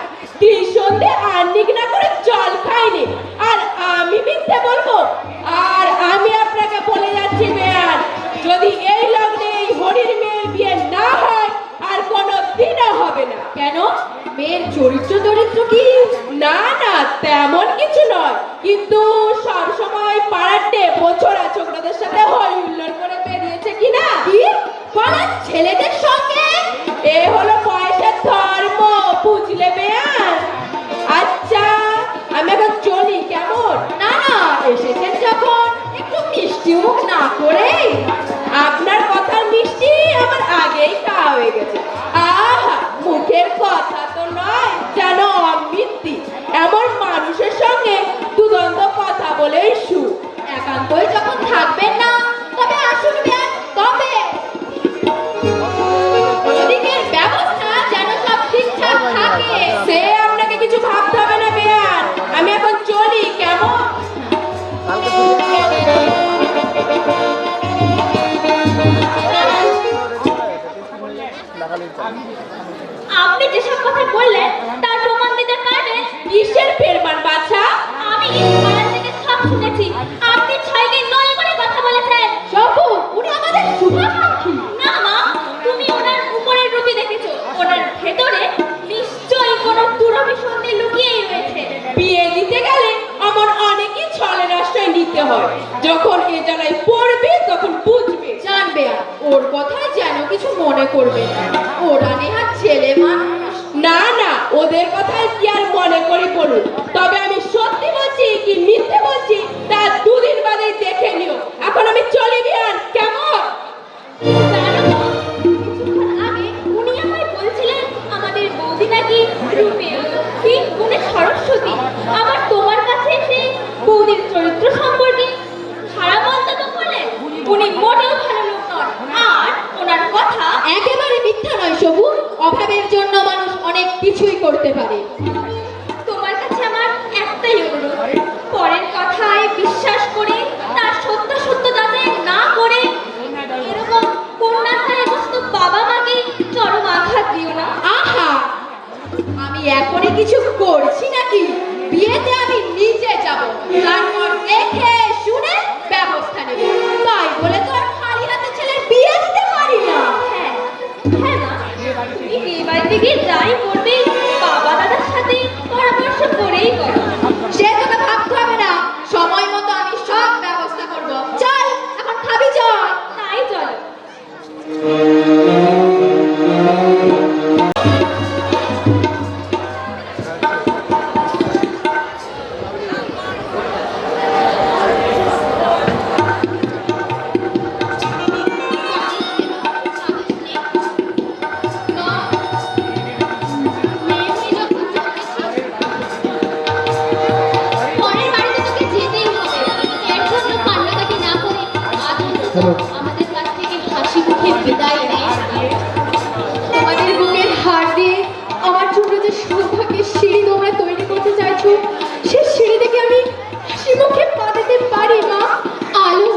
সন্ধে আর্নিক না করে জল খাইনি, আর আমি মিথ্যে বলবো? আর আমি আপনাকে বলে যাচ্ছি বেয়ান, যদি এই লগ্নে এই হরির মেয়ের বিয়ে না হয়, আর কোনো দিনও হবে না। কেন? মেয়ের চরিত্র কি? না না, তেমন কিছু নয়, কিন্তু সব সময় পাড়ার টেপো ছোড়া ছোকরাদের সাথে হই হুল্লোড় করে বেরিয়েছে কিনা। কি? পাড়ার ছেলেদের সঙ্গে? এ হলো বয়সের ধর্ম, বুঝলে বেয়ান? আচ্ছা, আমি এখন চলি কেমন? না না, এসেছেন যখন একটু মিষ্টি মুখ না করে। আপনার কথার মিষ্টি আমার আগেই খাওয়া হয়ে গেছে। আহা, মুখের কথা তো নয়, যেন অমৃতি। এমন মানুষের সঙ্গে দুদণ্ড কথা বলেই সুখ। একান্তই যখন থাকবেন না, তবে আসুন বেয়ান, তবে ওদিকের ব্যবস্থা যেন সব ঠিকঠাক থাকে। সে আপনাকে কিছু আপনি যেসব কথা বললেন তার প্রমাণ দিতে পারবেন? কিসের ফেরমান বাছা? আমি পাড়া থেকে সব শুনেছি। আপনি ছয়কে নয় করে কথা বলেছেন। শোভু, উনি আমাদের শুভাকাঙ্ক্ষী। না মা, তুমি ওনার উপরের রূপই দেখেছো। ওনার ভেতরে নিশ্চয়ই কোনো দুরভিসন্ধি লুকিয়েই রয়েছে। বিয়ে দিতে গেলে আমার অনেকই ছলের আশ্রয় নিতে হয়। যখন এ জ্বালায় পড়বে তখন বুঝবে। জানবে আর ওর কথায় যেন কিছু মনে করবে না। ওরা নেহাত ছেলে মানুষ। না না, ওদের কথায় কি আর মনে করি বলুন। তবে আমি সত্যি বলছি কি মিথ্যে বলছি তা দুদিন বাদে দেখে নিও। এখন আমি চলে বিয়ান, কেমন? জানো তো, কিছুক্ষণ আগে উনি আমায় বলছিলেন আমাদের বৌদি নাকি রূপে লক্ষ্মী, গুণে সরস্বতী। আবার তোমার কাছে এসে বৌদির চরিত্র সম্পর্কে খারাপ মন্তব্য করলেন। উনি মোটেও ভালো লোক নন। আর ওনার কথা একেবারে মিথ্যা নয় শোভু। অভাবের জন্য মানুষ অনেক কিছুই করতে পারে। তোমার কাছে আমার একটাই অনুরোধ, পরের কথায় বিশ্বাস করে তার সত্য যাচাই না করে এরকম কন্যাশ্রয়গ্রস্ত বাবা মাকে চরম আঘাত দিও না। আহা, আমি এখনই কিছু করছি নাকি? বিয়েতে আমি নিজে যাব, তারপর দেখে শুনে ব্যবস্থা নেব। তাই বলে তো আর খালি হাতে ছেলের বিয়ে দিতে পারি না। হ্যাঁ হ্যাঁ মা, তুমি বিয়ে বাড়িতে গিয়ে যাই করবে বাবা দাদার সাথে পরামর্শ করেই করো। সে তোকে ভাবতে হবে না, সময় মতো আমি সব ব্যবস্থা করব। চল, এখন খাবি চল। তাই চলো। পরের বাড়িতে তোকে যেতেই হবে। এর জন্য কান্নাকাটি না করে আজ অন্তত আমাদের কাছ থেকে হাসি মুখে বিদায় নে। তোমাদের বুকের হাড় দিয়ে আমার জন্য যে সৌভাগ্যের সিঁড়ি তোমরা তৈরি করতে চাইছো, সে সিঁড়ি থেকে আমি হাসি মুখে পা দিতে পারি মা। আলো,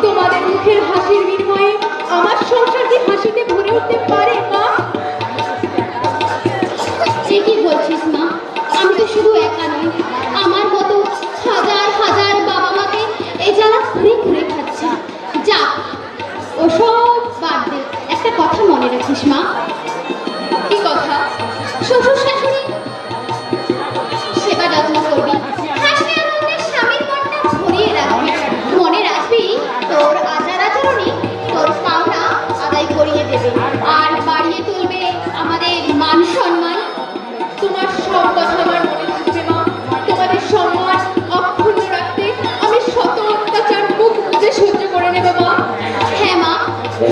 তোমাদের মুখের হাসির বিনিময়ে আমার সংসার কি হাসিতে ভরে উঠতে পারে মা? ঠিকই বলছিস মা, আমি তো শুধু একা নই, আমার মতো হাজার হাজার বাবা মাকে এই জ্বালা ঘুরে ঘুরে খাচ্ছে। যাক, ওসব বাদ দে, একটা কথা মনে রাখিস মা। কি কথা? শ্বশুর শাশুড়ি সেবা যত্ন করবি, হাসি আনন্দে স্বামীর মনটা ভরিয়ে রাখবি। মনে রাখবি তোর আচার আচরণই তোর পাওনা আদায় করিয়ে দেবে আর বাড়িয়ে তুলবে আমাদের মান সম্মান। তোমার সব কথা আমার মনে থাকবে মা। তোমাদের সম্মান অক্ষুণ্ণ রাখতে আমি শত অত্যাচার মুখ বুজে সহ্য করে নেব মা। হ্যাঁ মা,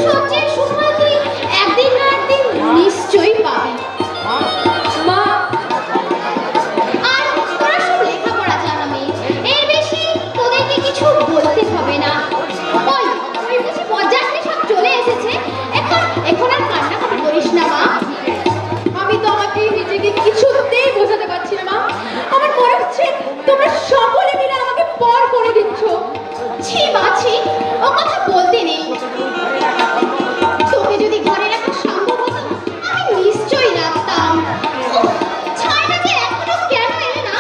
সবচেয়ে সুফল তুই একদিন না একদিন নিশ্চয়ই পাবি। মা, আর তোরা সব লেখাপড়া জানা মেয়ে, এর বেশি তোদেরকে কিছু বলতে হবে না। ওই ওই বুঝি বরযাত্রী সব চলে এসেছে, এখন আর কান্নাকাটি করিস না মা। আমি তো আমাকে নিজেকে কিছুতেই বোঝাতে পারছি না মা। আমার মনে হচ্ছে তোমরা সকলে মিলে আমাকে পর করে দিচ্ছ। ছি মা ছি, ও কথা বলতে নেই। তোকে যদি ঘরে রাখা সম্ভব হতো আমি নিশ্চয়ই রাখতাম। উফ, ছায়াটা যে এখনো কেন এলে না,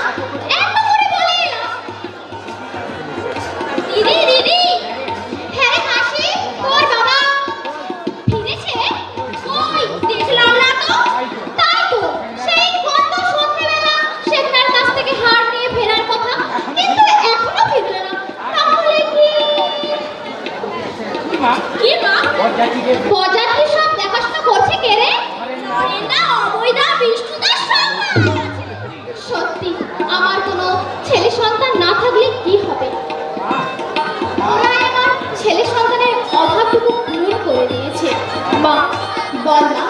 এত করে বলে এলাম। দিদি দিদি, হ্যাঁ রে হাসি, তোর বাবা ফিরেছে? কই দেখলাম না তো। তাই তো, সেই গত সন্ধ্যেবেলা শেখনার কাছ থেকে হার নিয়ে ফেরার কথা, কিন্তু এখনো ফিরল না। তাহলে কি কি মা? বরযাত্রী সব দেখাশোনা করছে কে রে? নরেন্দা, অময়দা, বিষ্ণুদা সব আছে। সত্যি আমার কোনো ছেলে সন্তান না থাকলে কি হবে? ওরা আমার ছেলে সন্তানের অভাবটুকু পূরণ করে দিয়েছে। মা, বল মা।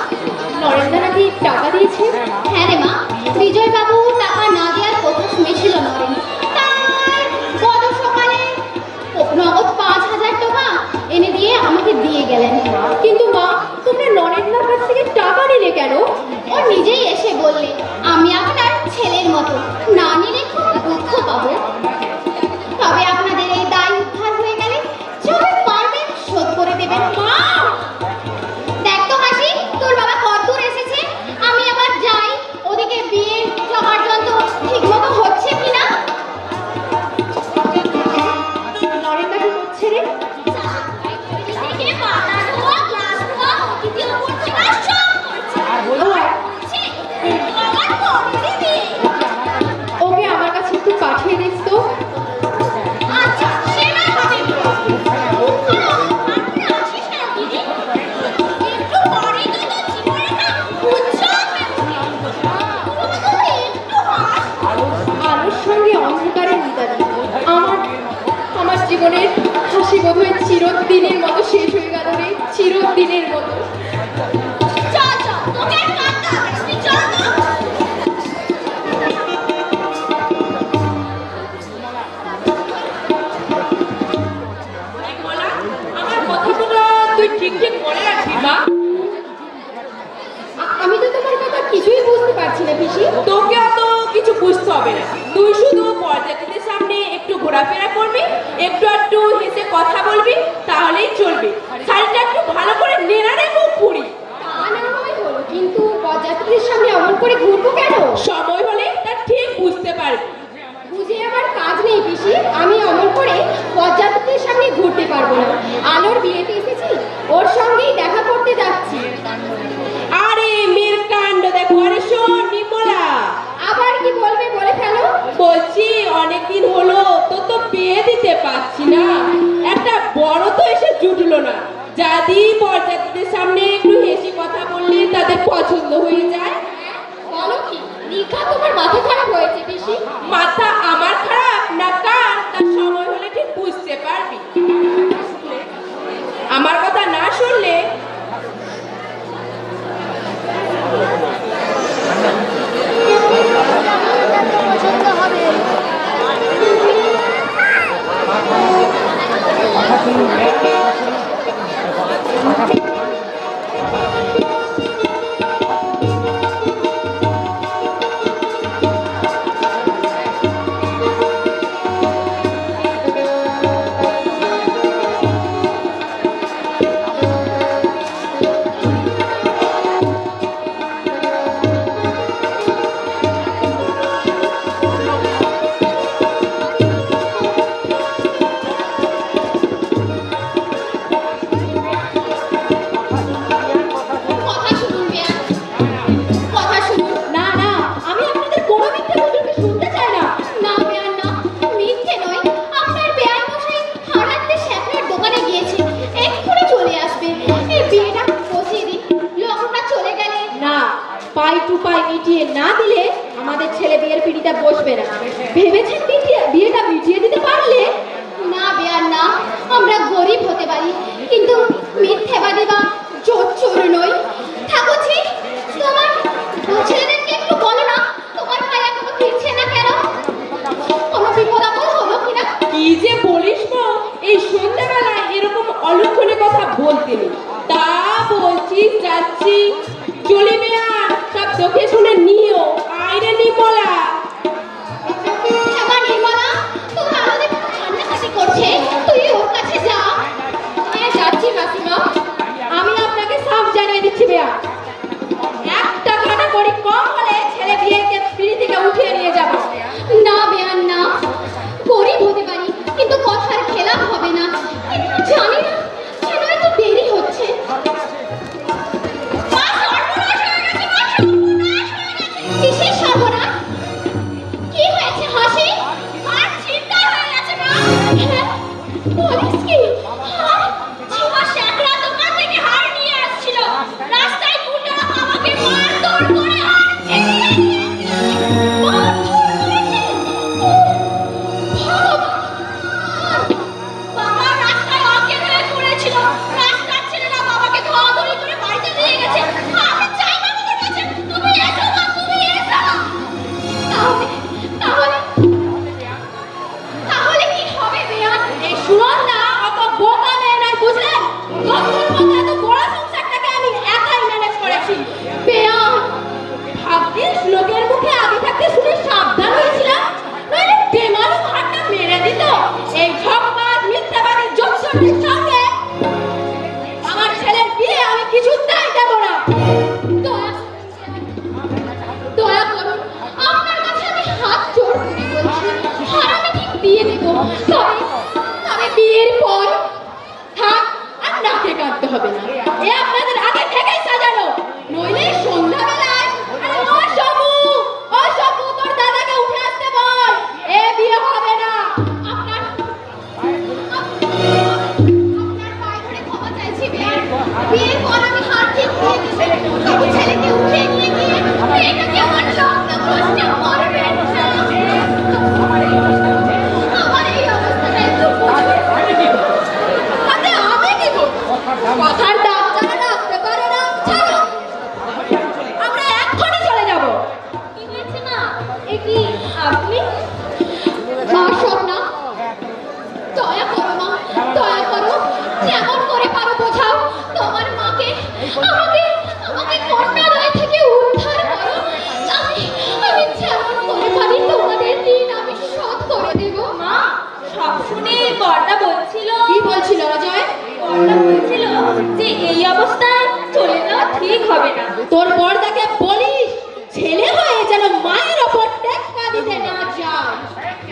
নরেন্দা নাকি টাকা দিয়েছে? হ্যাঁ রে মা, বিজয় বাবু টাকা না দেওয়ার কথা শুনেছিল নরেন, তাই গত সকালে নগদ 5,000 টাকা এনে দিয়ে আমাকে দিয়ে গেলেন। কিন্তু মা, তোমরা নরেন্দার কাছ থেকে টাকা নিলে কেন? ও নিজেই এসে বললে আমি আপনার ছেলের মতো, না নিলে খুব দুঃখ পাবো। তবে আপনাদের এই দায় উদ্ধার হয়ে গেলে যবে পারবেন শোধ করে দেবেন। মা দেখ তো হাসি, জীবনের হাসি বোধহয় চিরদিনের মতো শেষ হয়ে গেল রে, চিরদিনের মতো। চল চল, তোকে আর কাঁদতে হবে না, তুই চল তো। বলা, আমার কথাগুলো তুই ঠিক ঠিক মনে রাখবি মা। আমি তো তোমার কথা কিছুই বুঝতে পারছি না পিসি। তোকে অত কিছু বুঝতে হবে না, তুই শুধু বরযাত্রীদের সামনে একটু ঘোরাফেরা করবি, একটু একটু হেসে কথা বলবি, তাহলেই চলবে। শাড়িটা একটু ভালো করে নেড়ারে মুখ পুরি। তা না হয় হলো, কিন্তু বরযাত্রীদের সামনে অমন করে ঘুরবো কেন? সময় হলে তা ঠিক বুঝতে পারবি। বুঝে আমার কাজ নেই পিসি, আমি অমন করে বরযাত্রীদের সামনে ঘুরতে পারবো না। আলোর বিয়েতে এসেছি, ওর সঙ্গেই দেখা করতে যাচ্ছি। আরে মেয়ের কাণ্ড দেখো। আরে শোন নির্মলা, আবার কি বলবে বলে ফেলো। বলছি অনেকদিন হলো তো বিয়ে দিতে পারছি না, একটা বড় তো এসে জুটলো না। যদি বরযাত্রীদের সামনে একটু হেসে কথা বললে তাদের পছন্দ হয়ে যায়। বলো কি দীঘা, তোমার মাথা খারাপ হয়েছে পিসি? মাথা আমার খারাপ না কার, তার সময় হলে ঠিক বুঝতে পারবি। আমার কথা না শুনলে পছন্দ হবে। কথা শুনুন বেয়ান, কথা শুনুন। না না, আমি আপনাদের কোনো মিথ্যে বদলকে শুনতে চাই না। না বেয়ান না, মিথ্যে নয়। আপনার বেয়ান মশাই হারাতে শ্যাকরার দোকানে গিয়েছে, এক্ষুনি চলে আসবে। এই বিয়েটা বসিয়ে দিন, লোকটা চলে গেলে। না, পাই টু পাই মিটিয়ে না দিলে আমাদের ছেলে বিয়ের পিড়িতে বসবে না। ভেবেছেন বিয়েটা মিটিয়ে দিতে পারলে? না বেয়ান না, আমরা গরিব হতে পারি, কিন্তু মিথ্যেবাদী বা জোচ্চোর নই। ঠাকুরজি, তোমার ছেলেদেরকে একটু বলো না, তোমার ভাই এখনো ফিরছে না কেন? কোনো বিপদ আপদ হলো কিনা? কি যে বলিস মা, এই সন্ধ্যাবেলায় এরকম অলক্ষণে কথা বলতে নেই। তা বলছি যাচ্ছি, চলিবে আর সব দেখে শুনে নিও। আইরে নির্মলা। আমার নির্মলা, তোর আলাদা কান্নাকাটি করছে, তুই ওর কাছে যা। হ্যাঁ যাচ্ছি মাসিমা, আমি আপনাকে সাফ জানিয়ে দিচ্ছি বেয়া, একটা খানা করি কম হলে ছেলে বিয়েকে পিড়ি থেকে উঠিয়ে নিয়ে যাবো। না বেয়ান না, গরিব হতে পারি, কিন্তু কথার খেলাপ হবে না। কিন্তু জানি না কেন এত দেরি হচ্ছে। মা, সর্বনাশ হয়ে গেছে, মা, সর্বনাশ হয়ে গেছে। কিসের সর্বনাশ? কি হয়েছে হাসি? আর চিন্তা হয়ে গেছে মা। হ্যাঁ, বলিস কি? হার? ঝিমা শ্যাকরা দোকান থেকে হার নিয়ে আসছিল, রাস্তায় গুন্ডারা আমাকে মারধর করে হার ছিনিয়ে নিয়েছে। মারধর করেছে? ও, ভগবান! বাবা রাস্তায় অজ্ঞান হয়ে পড়েছিল, রাস্তার ছেলেরা বাবাকে ধরাধরি করে বাড়িতে নিয়ে গেছে। আমি চাই না বাবার কাছে, তুমি এসো মা, তুমি এসো। তাহলে তাহলে তাহলে কি হবে বেয়ান? এই শুনুন না, অত বোকা মেয়ে নয় বুঝলেন? লোকের মতো এত বড় সংসারটাকে আমি একাই ম্যানেজ করেছি। বেয়ান, ভাবছিস লোকের মুখে আগে থাকতে শুনে সাবধান হয়েছিলাম, নইলে বেমালুম হাতটা মেরে দিত। এই ঠকবাজ মিথ্যাবাদী জোচ্চোরের সঙ্গে আমার ছেলের বিয়ে আমি কিছুতেই দেব না। দয়া দয়া করুন, আপনার কাছে আমি হাত জোড় করে বলছি, আর আমি ঠিক বিয়ে দেবো, তবে তবে বিয়ের পর। থাক, আর নাকে কাটতে হবে না, এ আপনাদের আগে থেকেই সাজানো। নইলে সন্ধ্যাবেলায় আরে ও সবু তোর দাদাকে উঠে আসতে বল, এ বিয়ে হবে না। আপনার পায়ে ধরে ক্ষমা চাইছি বেয়ান। বিয়ের পর আমি হাত ঠিক দিয়ে দিবো, তবু ছেলেকে উঠে নিয়ে গিয়ে এটাকে আমার লগ্ন প্রশ্নে করবেন না। আমার এই অবস্থাটা একটু বুঝুন। যে এই অবস্থায় চলে যাওয়া ঠিক হবে না। তোর বড়দাকে বলিস ছেলে হয়ে যেন মায়ের ওপর টেক্কা দিতে না যায়।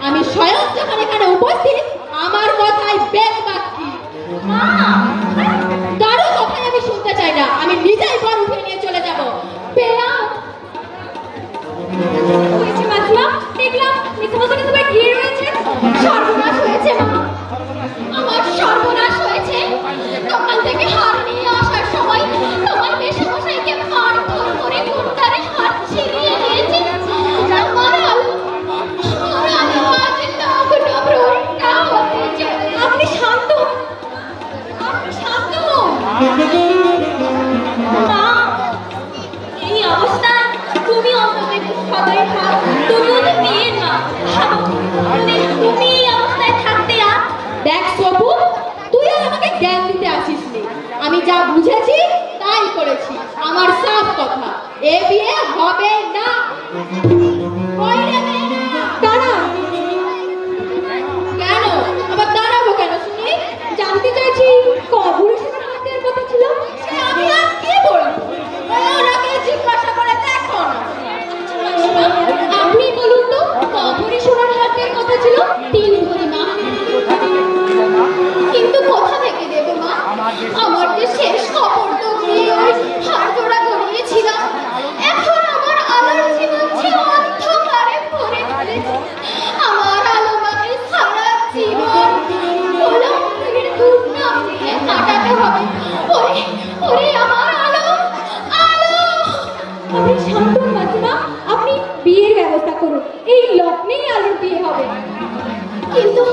আমি স্বয়ং যখন এখানে উপস্থিত আমার কথাই বেগ বাক্কি। মা, কারো কথাই আমি শুনতে চাই না, আমি নিজেই বর উঠে নিয়ে চলে যাব। বেয়াম, হয়েছে মাসিমা, দেখলাম মিথ্যাবাদী তোমার ঘিরে রয়েছে। সর্বনাশ হয়েছে মা, আমার সর্বনাশ হয়েছে। দোকান থেকে হার নিয়ে আসার সময় তোমার মেশামশাইকে মারধর করে গুন্ডারে হাত ছিনিয়ে নিয়েছে। আমার আলো, আমার আলো আজ নগ্ন ভ্রূণটা হতে চলে। আপনি শান্ত হন। আপনি শান্ত হন। মা, এই অবস্থায় তুমি অন্তত একটু সদয় হও। তুমিও তো মেয়ের মা, ভাবো, তুমি এই অবস্থায় থাকতে আর দেখ সবু, তুই আর আমাকে জ্ঞান দিতে আসিস নি। আমি যা বুঝেছি তাই করেছি। আমার সাফ কথা, এ বিয়ে হবে না। ওই রে মেয়েরা, দাঁড়া। কেন? আবার দাঁড়াবো কেন শুনি? জানতে চাইছি কবুল সোনার হাতের কথা ছিল। সে আমি আর কি বলবো? ওনাকে জিজ্ঞাসা করে দেখো না। আপনি বলুন তো, কবরী সোনার হাটের কথা ছিল 3 ভরি মা। কিন্তু কোথা থেকে দেব মা? আমার যে শেষ কবর তো গিয়ে ওই হাড় জোড়া গড়িয়েছিলাম। এখন আমার আলোর জীবন যে অন্ধকারে ভরে ফেলেছে। আমার আলো মাকে সারা জীবন গোলামীর দুর্নাম নিয়ে কাটাতে হবে। ওরে ওরে আমার আলো, আলো। আপনি শান্ত হন মাসিমা, আপনি বিয়ের ব্যবস্থা করুন। এই লগ্নেই আলোর বিয়ে হবে। কিন্তু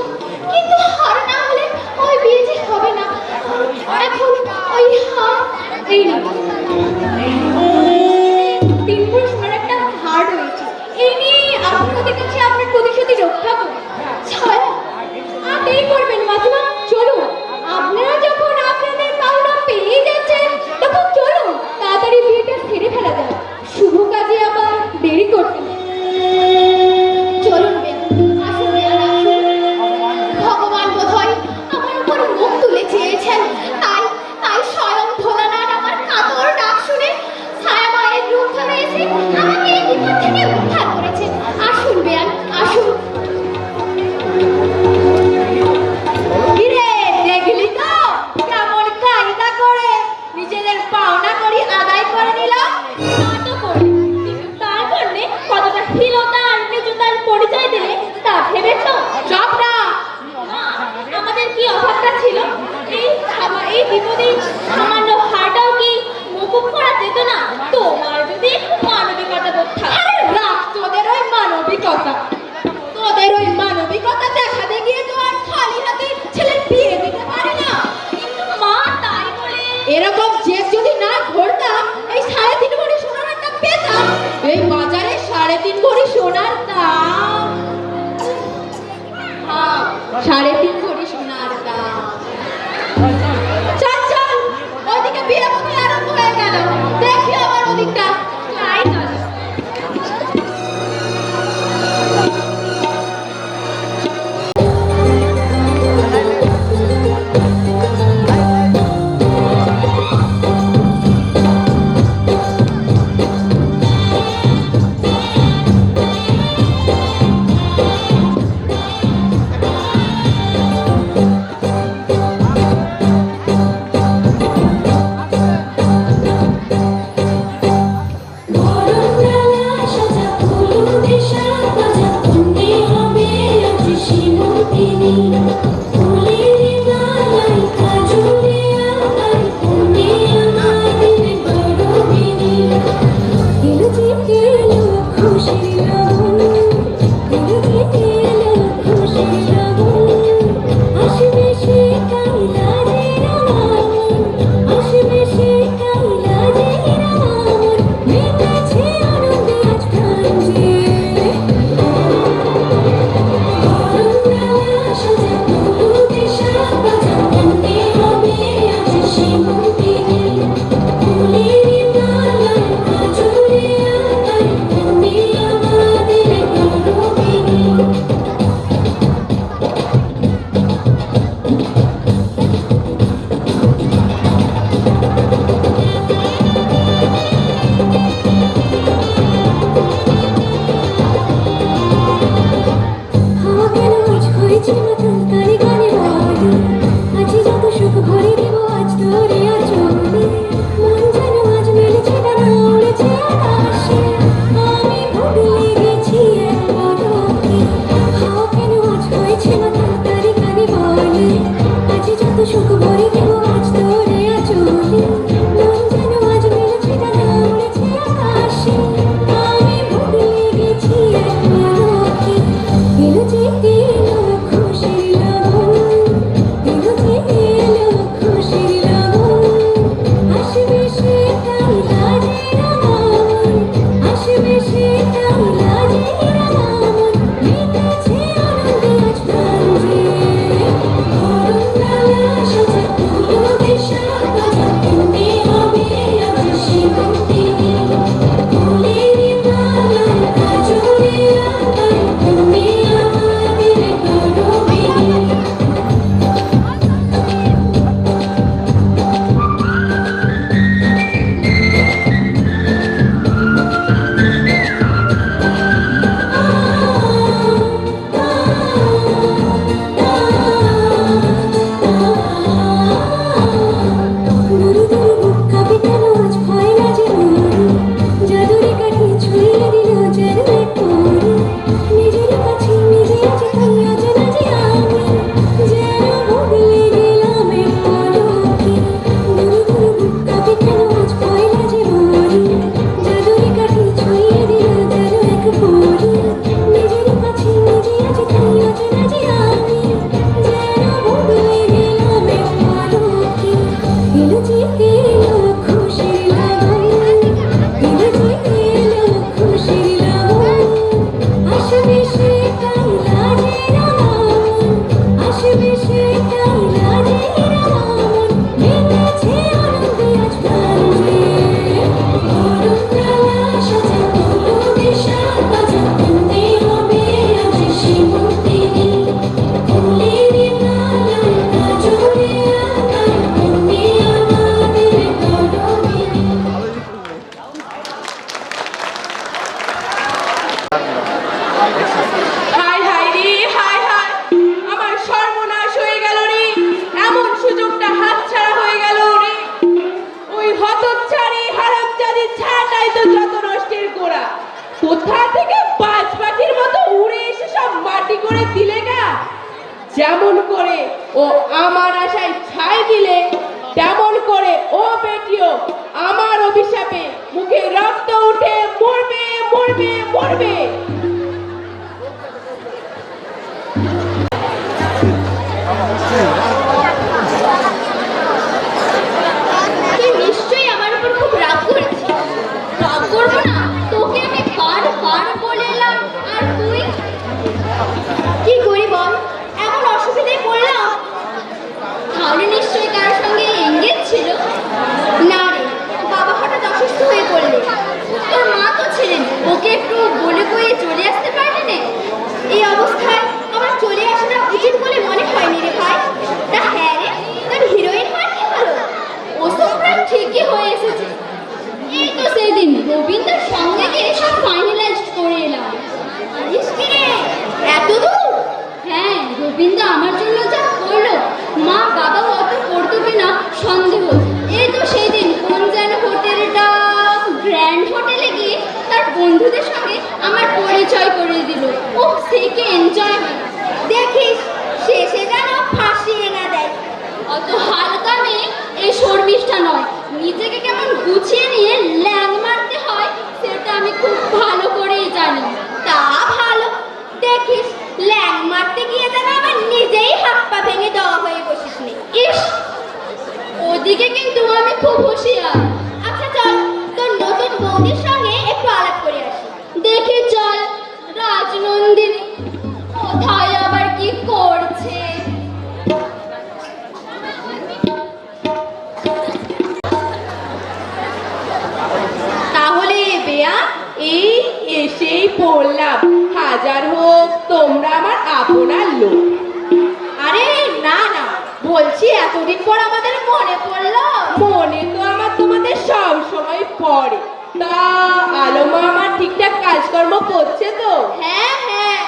কিন্তু হার না হলে ওই বিয়ে যে হবে না। এখন ওই হার এই না, 3 ভরি সোনার একটা হার রয়েছে। এই নিয়ে আপনাদের কাছে আপনার প্রতিশ্রুতি রক্ষা করুন। ছায়া, আর দেরি করবেন মাসিমা, চলুন। আপনারা যখন আপনাদের পাওনা পেয়ে যাচ্ছেন তখন চলুন, তাড়াতাড়ি বিয়েটা সেরে ফেলা যায়। শুভ কাজে আবার দেরি করতে নেই। চলুন বেয়ান, আসুন বেয়ান, আসুন। ভগবান বোধহয় আমার উপর মুখ তুলে চেয়েছেন। তাই তাই স্বয়ং ভোলানাথ আমার কাতর ডাক শুনে ছায়া মায়ের রূপ ধরে এসে আমাকে এই বিপদ থেকে উদ্ধার করেছেন। আসুন বেয়ান, আসুন। কিরে, দেখলি তো কেমন কায়দা করে নিজেদের পাওনা করি আদায় করে নিলাম। তা তো করি, কিন্তু তার জন্যে কতটা হীনতা আর নিচুতার পরিচয় দিলে তা ভেবেছো? চপ না। মা, আমাদের কি অভাবটা ছিল? এই বিপদে সামান্য হারটাও কি মকুব করা যেত না? তোমার যদি একটু মানবিকতা বোধ থাকতো। আরে রাখ তোদের ওই মানবিকতা। তোদের ওই মানবিকতা দেখাতে গিয়ে তো আর খালি হাতে ছেলের বিয়ে দিতে পারে না। কিন্তু মা, তাই বলে এরকম জেদ যদি না ধরতাম, এই 3.5 ভরি সোনার একটা পেতাম। এই বাজারে 3.5 ভরি সোনার দাম। হ্যাঁ, 3.5 ভরি সোনার দাম। চল চল, ওদিকে বিয়ে বোধহয় আরম্ভ হয়ে গেল। দেখি আবার ওদিকটা। তাই চলো। মরবে মরবে। তুই নিশ্চয়ই আমার উপর খুব রাগ করেছিস। রাগ করবো না, তোকে আমি বার বলে এলাম, আর তুই কি করি বল? এমন অসুবিধায় পড়লাম। তাহলে নিশ্চয়ই কারোর সঙ্গে এঙ্গেজ ছিল। না রে, বাবা হঠাৎ অসুস্থ হয়ে পড়লে। তোর মা তো ছিলেন, ওকে একটু বলে কয়ে চলে আসতে পারলি না? এই অবস্থায় আমার চলে আসাটা উচিত বলে মনে হয়নি রে ভাই। তা হ্যাঁ রে, তোর হিরোইন হওয়ার কি হলো? ওসব প্রায় ঠিকই হয়ে এসেছে। এই তো সেই দিন গোবিন্দের সঙ্গে গিয়ে সব ফাইনালাইজ করে এলাম। জানিস কি রে, এত দূর? হ্যাঁ, গোবিন্দ আমার জন্য যা করলো, মা বাবা অত করতো কিনা সন্দেহ। এই তো সেই দিন কোন যেন হোটেলটা, গ্র্যান্ড হোটেলে গিয়ে তার বন্ধুদের সঙ্গে আমার পরিচয় করে দিল। ও থেকে এনজয় হয়। দেখিস শেষে যেন ফাঁসিয়ে না দেয়। অত হালকা মেয়ে এই শর্মিষ্ঠা নয়। নিজেকে কেমন গুছিয়ে নিয়ে ল্যাং মারতে হয় সেটা আমি খুব ভালো করেই জানি। তা ভালো, দেখিস ল্যাং মারতে গিয়ে যেন আবার নিজেই হাত পা ভেঙে দেওয়া হয়ে বসিস নি। ইস, ওদিকে কিন্তু আমি খুব হুঁশিয়ার। আচ্ছা চল, তোর নতুন বৌদির সঙ্গে একটু আলাপ করে আসি। দেখি চল, রাজনন্দিনী কোথায় আবার কি করছে। তাহলে বেয়া এই এসেই পড়লাম। হাজার হোক তোমরা আমার আপনার লোক। আরে না না, বলছি এতদিন পর আমাদের মনে পড়লো। মনে তো আমার তোমাদের সব সময় পড়ে। তা আলমা আমার ঠিকঠাক কাজকর্ম করছে তো? হ্যাঁ হ্যাঁ,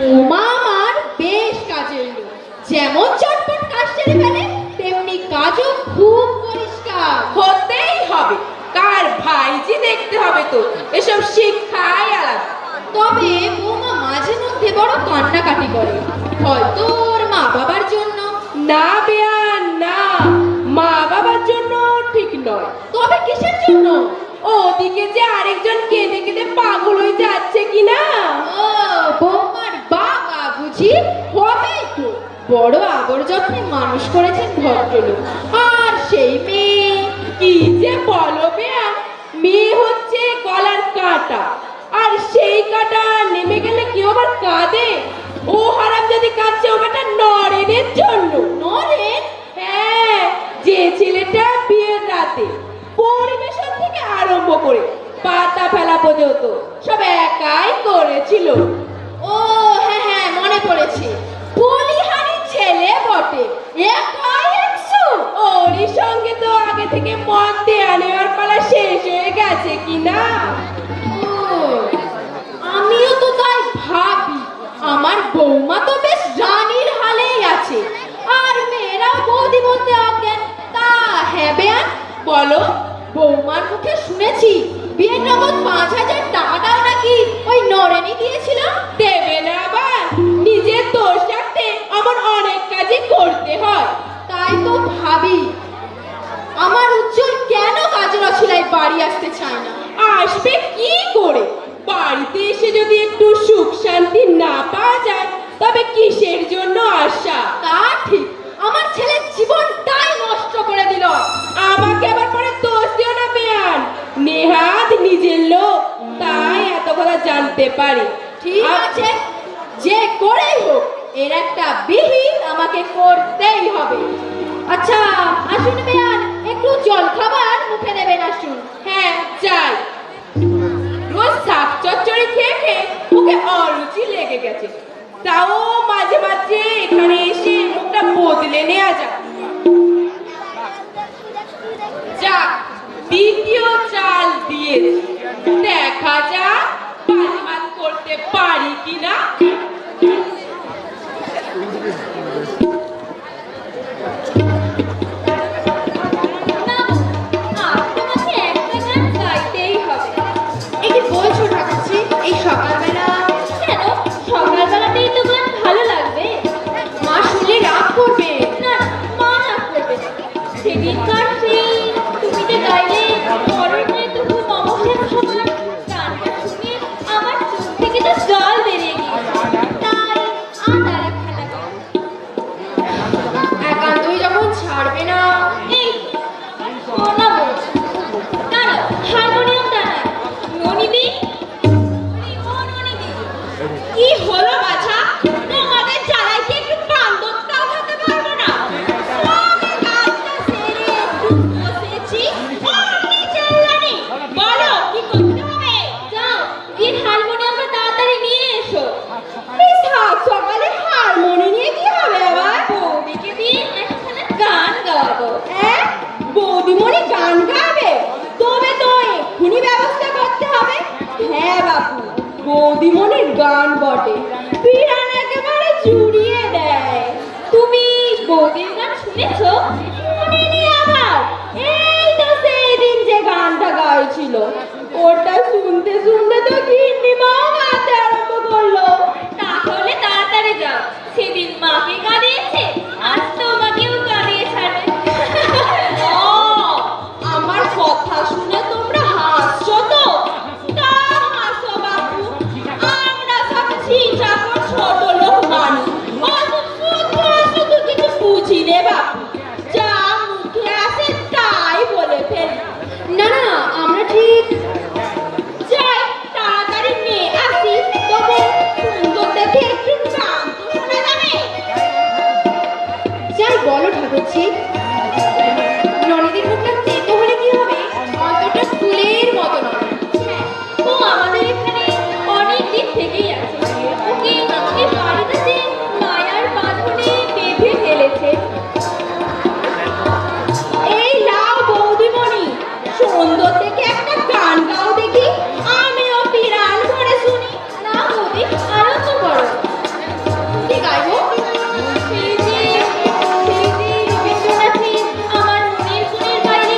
উমা আমার বেশ কাজের লোক। যেমন চটপট কাজ সেরে ফেলে, তেমনি কাজও খুব পরিষ্কার। হতেই হবে, কার ভাইজি দেখতে হবে তো, এসব শিক্ষাই আলাদা। তবে বৌমা মাঝে মধ্যে বড় কান্নাকাটি করে, হয়তো ওর মা বাবার জন্য। না বেয়ান না, মা বাবার জন্য ঠিক নয়। তবে কিসের জন্য? ওদিকে যে আরেকজন কেঁদে কেঁদে পাগল হয়ে যাচ্ছে কিনা। ও, বৌমার বাবা বুঝি? হবেই তো, বড় আদর যত্নে মানুষ করেছেন ভদ্রলোক। আর সেই মেয়ে, কি যে বলো বেয়ান, মেয়ে হচ্ছে গলার কাঁটা, আর সেই কাঁটা নেমে গেলে কেউ আবার কাঁদে? ও হারাম যদি কাঁদছে ও বেটা নরেনের জন্য। নরেন? হ্যাঁ, যে ছেলেটা বিয়ের রাতে পরিবেশন থেকে আরম্ভ করে পাতা ফেলা পর্যন্ত সব একাই করেছিল। ও হ্যাঁ হ্যাঁ, মনে পড়েছে। বলিহারি ছেলে বটে, একাই 100। ওরই সঙ্গে তো আগে থেকে মদ দেয়া নেওয়ার পালা শেষ হয়ে গেছে কিনা। ও, আমিও তো তাই ভাবি। আমার বৌমা তো বেশ রানীর হালেই আছে, আর মেয়েরাও বৌদি বলতে অজ্ঞান। তা হ্যাঁ বেয়ান, বলো। বৌমার মুখে শুনেছি বিয়ের নগদ 5,000 টাকাটাও নাকি ওই নরেনই দিয়েছিল। দেবে না আবার? নিজের দোষ রাখতে আমার অনেক কাজই করতে হয়। তাই তো ভাবি, আমার উজ্জ্বল কেন কাজের অছিলায় বাড়ি আসতে চায় না। আসবে কি করে? বাড়িতে এসে যদি একটু সুখ শান্তি না পাওয়া যায় তবে কিসের জন্য আসা? তা ঠিক, আমার ছেলের জীবনটাই নষ্ট করে দিল। আমাকে আবার পরে দোষ দিও না বেয়ান, নেহাত নিজের লোক, তাই এত কথা জানতে পারি। ঠিক আছে, যে করেই হোক এর একটা বিহিত আমাকে করতেই হবে। আচ্ছা আসুন বেয়ান, একটু জল খাবার মুখে নেবেন আসুন। হ্যাঁ যাই। রোজ শাক চচ্চড়ি খেয়ে খেয়ে ওকে অরুচি লেগে গেছে, তাও মাঝে মাঝে এখানে এসে মুখটা বদলে নেওয়া যাক। যাক, দ্বিতীয় চাল দিয়েছি, দেখা যাক বাজিমাত করতে পারি কিনা। বৌদিমণি গান গাবে, তবে তো এক্ষুনি ব্যবস্থা করতে হবে। হ্যাঁ বাপু, বৌদিমণির গান বটে, পিরান একেবারে জুড়িয়ে দেয়। তুমি বৌদির গান শুনেছো? শুনিনি আবার, এই তো সেই দিন যে গানটা গাইছিল, ওটা শুনতে শুনতে তো গিন্নিমাও গাইতে আরম্ভ করলো। তাহলে তাড়াতাড়ি যাও, সেদিন মাকে কাঁদিয়েছে, আজ তোমাকেও কাঁদিয়ে ছাড়বে। ও, আমার কথা শুনে তোমরা হাসছো তো? তা হাসো বাপু, আমরা সব ছিচাকর ছোট লোক মানুষ, অসুখ শুধু কিছু বুঝি নে বাপু, যা মুখে আসে তাই বলে ফেলি। না না, আমরা ঠিক যাই তাড়াতাড়ি নিয়ে আসি, তবু সুন্দর দেখে একটু গান তো শোনা যাবে। যাই বলো ঠাকুরছি, ননদের মুখটা তেতো হলে কি হবে, অন্তরটা ফুলের মতো নয়। ও আমাদের এখানে অনেক দিন থেকেই আছে। ওকে এ বাড়িতে যে মায়ার বাঁধনে বেঁধে ফেলেছে। এই লাও বৌদিমণি, সুন্দর দেখে একটা গান গাও দেখি, আমিও পিরান করে শুনি। না বৌদি, আরম্ভ করো। কি গাইবো? সেই যে রবীন্দ্রনাথের আমার মনের কোণের বাইরে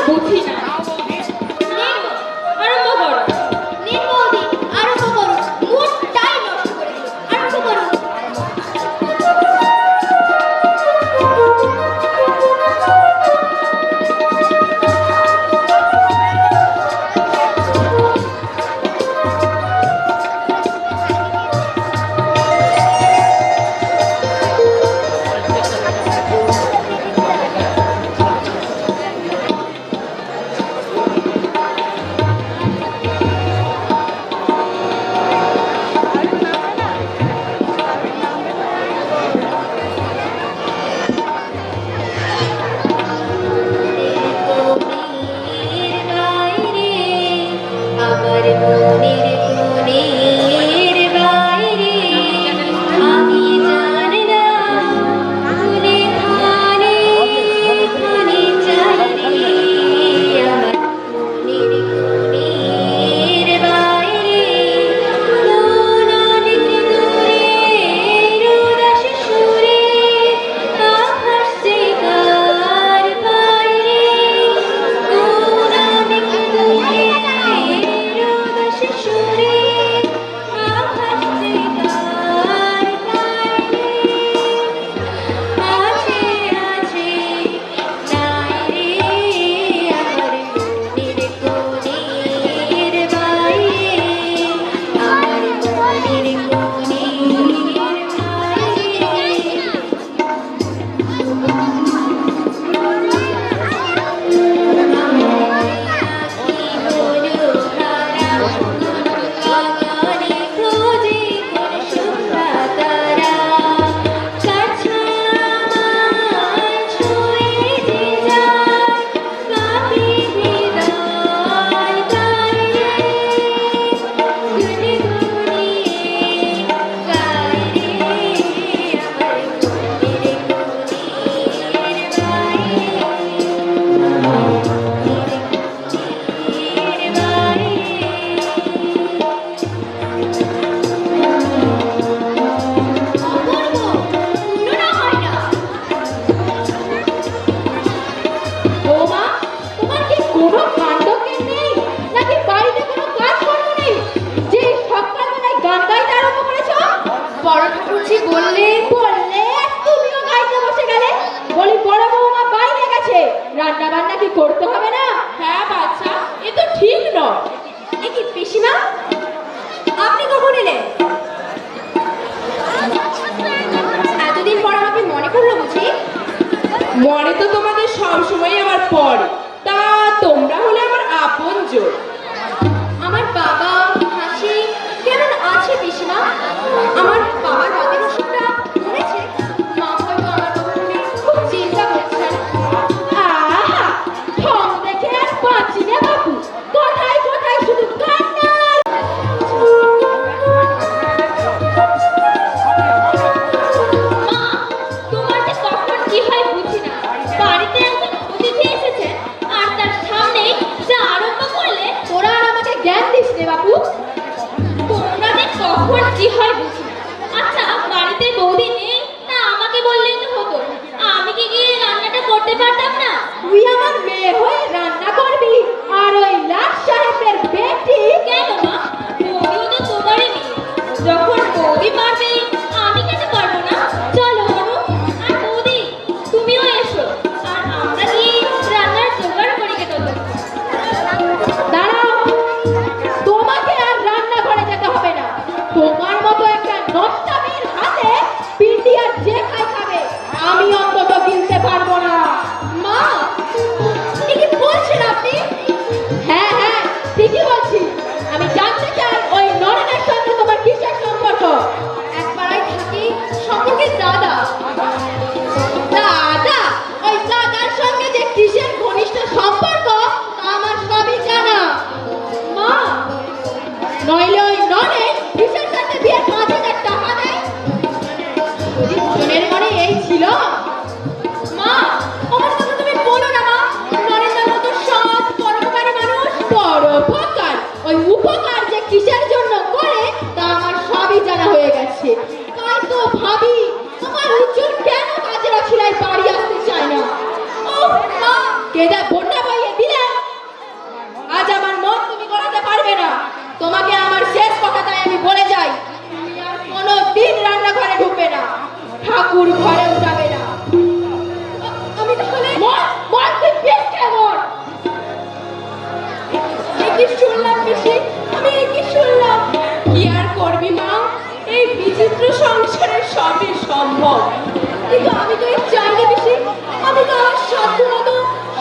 বুঝি না। আরম্ভ করো। নিন বৌদি, আরম্ভ করুন। মুডটাই নষ্ট করে দিল। আরম্ভ করুন। আমার মনের কোণের বাইরে আমি জানি না কোনে খানে খানে চাই রে আমার মনের কোণের বাইরে কোন অনেক দূরে উদাস সুরে আকাশ যে কার বাইরে কোন অনেক দূরে উদাস সুরে আকাশ যে কার বাইরে আছে আছে নাই রে আমার মনের কোণের বাইরে আমার মনের কোণের বাইরে বৌমা, তোমার কি কোনো কাণ্ডজ্ঞান নেই? নাকি বাড়িতে কোনো কাজকর্ম নেই? যে সকালবেলায় গান গাইতে আরম্ভ করেছো? বড় ঠাকুরজি বললে আর তুমিও গাইতে বসে গেলে। বলি বড় বৌমা বাইরে গেছে, রান্না বান্না কি করতে হবে না? হ্যাঁ বাচ্চা, এ তো ঠিক নয়। এ কি পিসিমা, আপনি কখন এলেন? এতদিন পর আমাকে মনে করলো বুঝি? মনে তো তোমাদের সবসময় আমার পড়ে, তা তোমরা হলে আমার আপনজন। আমার বাবা হাসি কেমন আছে পিসিমা? আমার বাবার রাতের ওষুধটা ধরেছে? মা হয়তো আমার কথা শুনে খুব চিন্তা করছেন। আহা, ঠং দেখে আর বাঁচি না বাবু, কোথায় কোথায় শুধু কান্না। মা, তোমার যে কখন কি হয় বুঝি না। বাড়িতে একজন অতিথি এসেছেন আর তার সামনেই যা আরম্ভ করলে। তোরা আর আমাকে জ্ঞান দিস রে বাবু। তোমরা যে কখন কি হয় বুঝি না। আচ্ছা, বাড়িতে বৌদি নেই, তা আমাকে বললেই তো হতো। আমি কি গিয়ে রান্নাটা করতে পারতাম না? তুই আমার মেয়ে হয়ে রান্না করবি আর ওই লাট সাহেবের বেটি? কেন মা, বৌদিও তো তোমারই মেয়ে। যখন বৌদি পারবে, আমি কেন পারবো না? চলো অনু, আর বৌদি তুমিও এসো, আর আমরা গিয়ে রান্নার জোগাড় করি গে ততক্ষণ। দাঁড়াও, তোমাকে আর রান্নাঘরে যেতে হবে না। তোমার মতো একটা নষ্টা মেয়ের হাতে পিন্ডি আর যে খাই খাবে, আমি অন্তত কিনতে পারবো না। মা, এ কি বলছেন আপনি? হ্যাঁ হ্যাঁ, ঠিকই বলছি। আমি জানতে চাই ওই নরেনের সঙ্গে তোমার কিসের সম্পর্ক? এক পাড়ায় থাকি, সম্পর্কে দাদা। দাদা? ওই দাদার সঙ্গে যে কিসের ঘনিষ্ঠ সম্পর্ক তা আমার সবই জানা। মা, নইলে ওই নরেন কিসের সাথে বিয়ের 5,000 টাকা দেয়? যদি দুজনের মনে এই ছিল। মা, আমার কথা তুমি বলো না মা। নরেন্দ্র মতো সৎ পরোপকারী মানুষ। পরোপকার? ওই উপকার যে কিসের জন্য করে তা আমার সবই জানা হয়ে গেছে। তাই তো ভাবি আমার উজ্জ্বল কেন কাজের অছিলায় বাড়ি আসতে চায় না। ও মা, কেদা বন্যা বইয়ে দিলে পিসি, আমি এ কি শুনলাম? কি আর করবি মা, এই বিচিত্র সংসারে সবই সম্ভব। কিন্তু আমি তো এর চাই না পিসি, আমি তো আমার সাধ্য মতো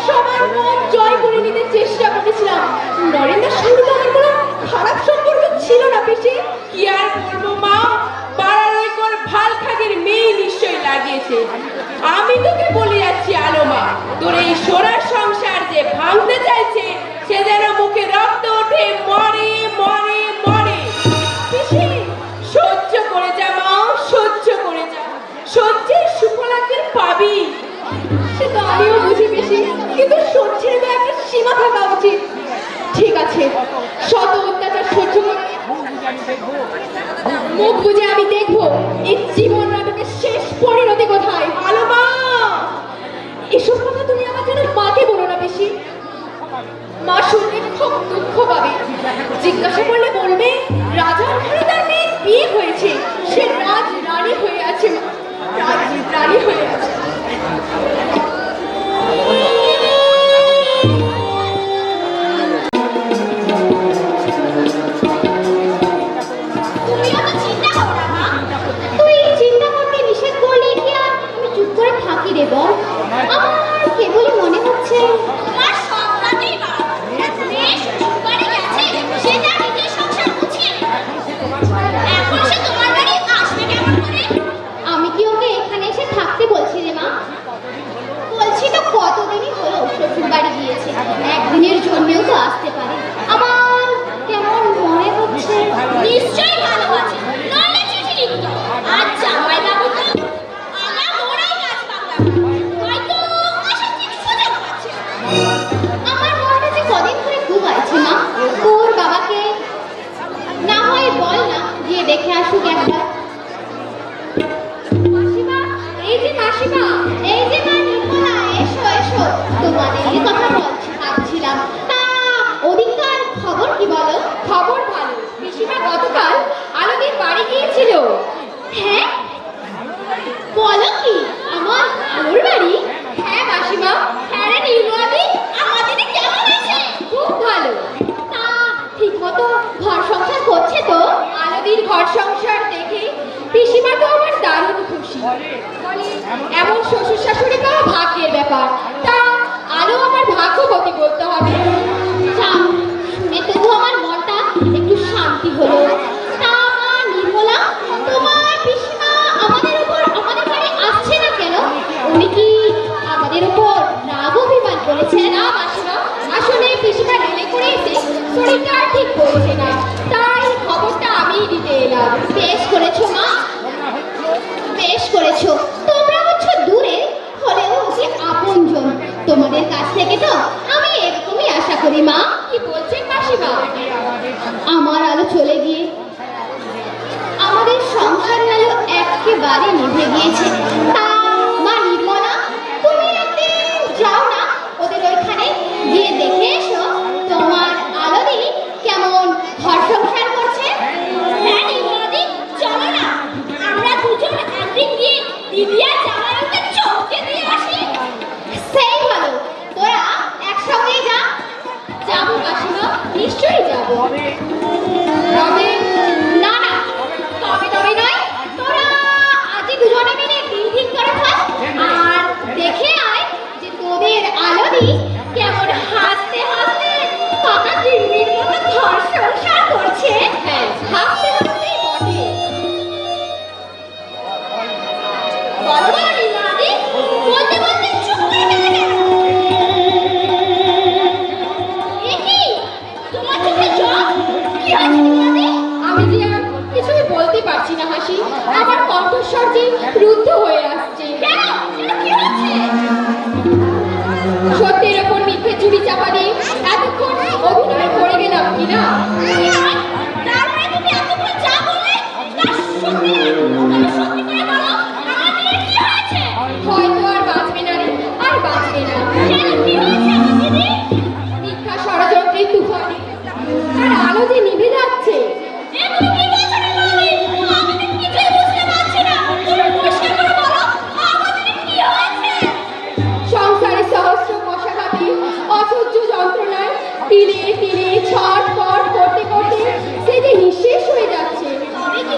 সবার মন জয় করে নিতে চেষ্টা করেছিলাম। নরেন্দ্রের সঙ্গে তো আমার কোনো খারাপ সম্পর্ক ছিল না পিসি। কি আর বলবো মা, পাড়ার ওই কোর ভাল খাগের মেয়ে নিশ্চয়ই লাগিয়েছে। আমি তোকে বলে যাচ্ছি আলো মা, তোর এই সোনার সংসার যে ভাঙতে চাইছে, সে যেন মুখে রক্ত ওঠে, মরে মরে মরে। পিসি, সহ্য করে যা মা, সহ্য করে যা, সহ্যের সুফলাকের পাবি। সে তো আমিও বুঝি পিসি, কিন্তু সহ্যের তো একটা সীমা থাকা উচিত। ঠিক আছে, শত অত্যাচার সহ্য করে মুখ বুঝে আমি দেখবো এই জীবন নাটকের শেষ পরিণতি কোথায়। আলো মা, এসব কথা তুমি আমার জন্য মাকে বলো না পিসি। মা শুনলে খুব দুঃখ পাবে। জিজ্ঞাসা করলে বলবে রাজার ঘরে তার মেয়ের বিয়ে হয়েছে, সে রাজ রানী হয়ে আছে, রাজ রানী হয়ে আছে। তুমি অত চিন্তা করো না মা। তুই চিন্তা করতে নিষেধ করলে কি আর আমি চুপ করে থাকি রে বল? আমার কেবলই মনে হচ্ছে তোমার সন্তানই বা বেশ চুপ করে গেছে, সে তার নিজের সংসার গুছিয়ে নেবে। এখন সে তোমার বাড়ি আসবে কেমন করে? আমি কি ওকে এখানে এসে থাকতে বলছি রে মা? বলছি তো কতদিনই হলো শ্বশুর বাড়ি গিয়েছে, একদিনের জন্যও তো আসতে পারে। আমার কেমন মনে হচ্ছে নিশ্চয়ই ভালো আছে, নইলে চিঠি লিখতো। আর জামাই বাবু তো আমরা মোড়াই কাজ পাবলাম, হয়তো আসার ঠিক সুযোগ পাচ্ছে। আমার মনটা যে কদিন ধরে ঘুমাইছে মা। তোর বাবাকে না হয় বল না গিয়ে দেখে আসুক একবার। মাসিমা, এই যে মাসিমা, এই যে মা নির্মলা, এসো এসো, তোমাদেরই কথা বলছি ভাবছিলাম। তা ওদিককার খবর কি বলো? খবর ভালো, পিসিমা গতকাল আলোদের বাড়ি গিয়েছিল। হ্যাঁ, বলো কি? আমার আলোর বাড়ি? হ্যাঁ মাসিমা। হ্যাঁ রে নির্মলাদি, আমাদের কেমন আছে? খুব ভালো। তা ঠিক মতো ঘর সংসার করছে তো? আলোদির ঘর সংসার দেখে পিসিমা তো আমার দারুণ খুশি। বলে এমন শ্বশুর শাশুড়ি পাওয়া ভাগ্যের ব্যাপার। তা আলো আমার ভাগ্যবতী বলতে হবে। যাক, শুনে তবু আমার মনটা একটু শান্তি হলো। তা মা নির্মলা, তোমার পিসিমা আমাদের উপর আমাদের বাড়ি আসছে না কেন? উনি কি আমাদের উপর রাগ অভিমান করেছে? না মাসিমা, আসলে পিসিমা রেলে করে এসে শরীরটা আর ঠিক করছে না, তাই খবরটা আমিই দিতে এলাম। বেশ করেছো মা, বেশ করেছো। তোমরা হচ্ছ দূরে হলেও যে আপনজন, তোমাদের কাছ থেকে তো আমি এরকমই আশা করি মা। কি বলছেন মাসিমা? আমার আলো চলে গিয়ে আমাদের সংসারের আলো একেবারে নিভে গিয়েছে। তা মা নির্মলা, তুমি একদিন যাও না ওদের ওইখানে, গিয়ে দেখে এসো তোমার আলোদি কেমন ঘর সংসার করছে। হ্যাঁ নির্মলাদি, চলো না, আমরা দুজন একদিন গিয়ে দিদি আর জামাইকে চমকে দিয়ে আসি। সেই ভালো, তোরা একসঙ্গেই যা। যাবো মাসিমা, নিশ্চয়ই যাবো। তবে না না, তবে তবে নয়, তোরা আজই দুজনে মিলে দিন ঠিক করে থাক আর দেখে আয় যে তোদের আলোদি কেমন হাসতে হাসতে কাকা কিরমির মতো ঘর সংসার করছে। হ্যাঁ, হাসতে হাসতেই বটে। বলো বলো নির্মলাদি, বলতে বলতে চুপ করে গেলে কেন? এ কি, তোমার চোখে জল?